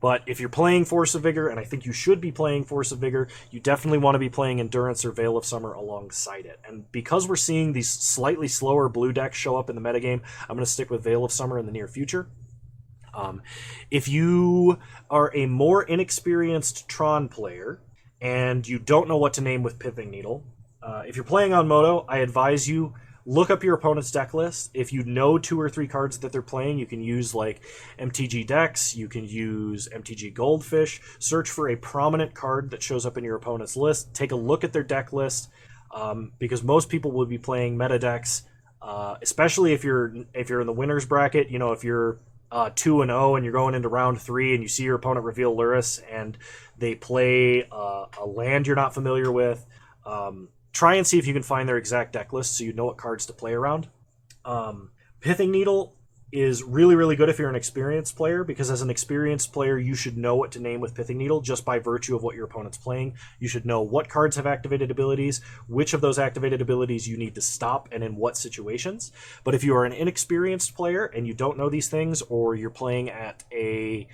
But if you're playing Force of Vigor, and I think you should be playing Force of Vigor, you definitely want to be playing Endurance or Veil of Summer alongside it. And because we're seeing these slightly slower blue decks show up in the metagame, I'm going to stick with Veil of Summer in the near future. If you are a more inexperienced Tron player, and you don't know what to name with Pithing Needle, if you're playing on Moto, I advise you look up your opponent's deck list. If you know 2 or 3 cards that they're playing, you can use like MTG Dex, you can use MTG Goldfish, search for a prominent card that shows up in your opponent's list, take a look at their deck list, because most people will be playing meta decks, especially if you're in the winner's bracket. You know, if you're 2-0 and you're going into round 3 and you see your opponent reveal Lurrus and they play a land you're not familiar with, try and see if you can find their exact deck list so you know what cards to play around. Pithing Needle is really, really good if you're an experienced player, because as an experienced player, you should know what to name with Pithing Needle just by virtue of what your opponent's playing. You should know what cards have activated abilities, which of those activated abilities you need to stop, and in what situations. But if you are an inexperienced player and you don't know these things, or you're playing at a...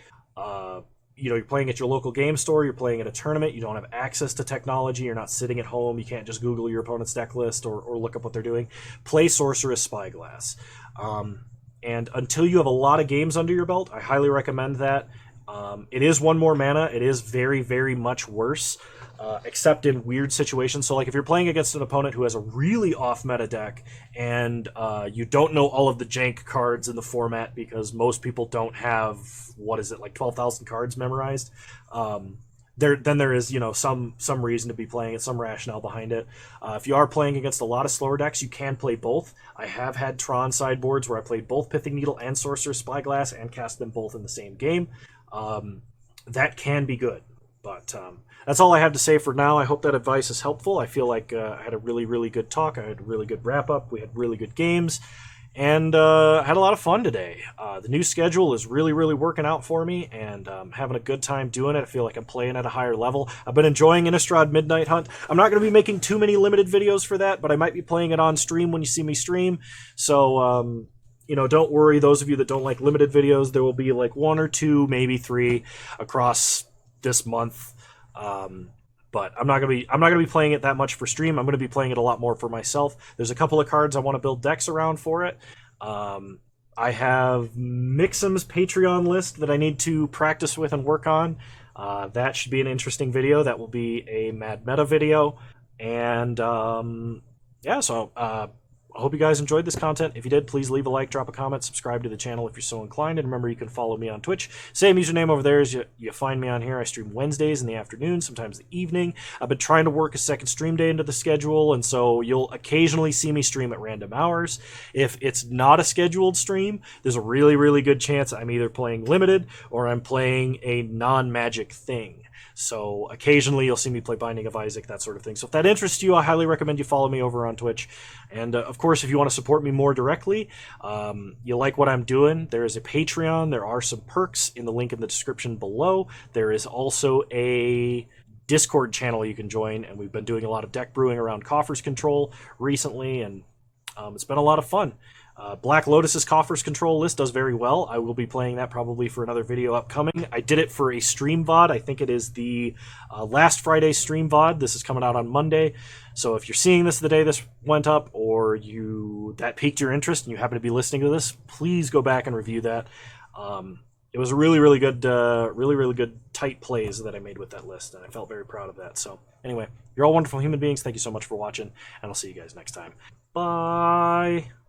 you're playing at your local game store, you're playing at a tournament, you don't have access to technology, you're not sitting at home, you can't just Google your opponent's deck list or look up what they're doing, play Sorceress Spyglass. And until you have a lot of games under your belt, I highly recommend that. It is 1 more mana. It is very, very much worse, except in weird situations. So, like, if you're playing against an opponent who has a really off-meta deck and you don't know all of the jank cards in the format because most people don't have, 12,000 cards memorized, then there is, some reason to be playing it, some rationale behind it. If you are playing against a lot of slower decks, you can play both. I have had Tron sideboards where I played both Pithing Needle and Sorcerer's Spyglass and cast them both in the same game. That can be good. But that's all I have to say for now. I hope that advice is helpful. I feel like I had a really, really good talk. I had a really good wrap-up. We had really good games. And had a lot of fun today. The new schedule is really, really working out for me, and I'm having a good time doing it. I feel like I'm playing at a higher level. I've been enjoying Innistrad Midnight Hunt. I'm not going to be making too many limited videos for that, but I might be playing it on stream when you see me stream. So, don't worry, those of you that don't like limited videos, there will be like 1 or 2, maybe 3 across this month. But I'm not gonna be playing it that much for stream. I'm gonna be playing it a lot more for myself. There's a couple of cards I want to build decks around for it. I have Mixum's Patreon list that I need to practice with and work on. That should be an interesting video. That will be a Mad Meta video. And so I hope you guys enjoyed this content. If you did, please leave a like, drop a comment, subscribe to the channel if you're so inclined, and remember you can follow me on Twitch. Same username over there as you find me on here. I stream Wednesdays in the afternoon, sometimes the evening. I've been trying to work a second stream day into the schedule, and so you'll occasionally see me stream at random hours. If it's not a scheduled stream, there's a really, really good chance I'm either playing Limited or I'm playing a non-Magic thing. So occasionally you'll see me play Binding of Isaac, that sort of thing. So if that interests you, I highly recommend you follow me over on Twitch. And of course, if you want to support me more directly, you like what I'm doing, there is a Patreon. There are some perks in the link in the description below. There is also a Discord channel you can join, and we've been doing a lot of deck brewing around Coffers Control recently, and it's been a lot of fun. Black Lotus's Coffers Control list does very well. I will be playing that probably for another video upcoming. I did it for a stream VOD. I think it is the last Friday stream VOD. This is coming out on Monday. So if you're seeing this the day this went up, or that piqued your interest and you happen to be listening to this, please go back and review that. It was a really good, really good tight plays that I made with that list, and I felt very proud of that. So anyway, you're all wonderful human beings. Thank you so much for watching, and I'll see you guys next time. Bye!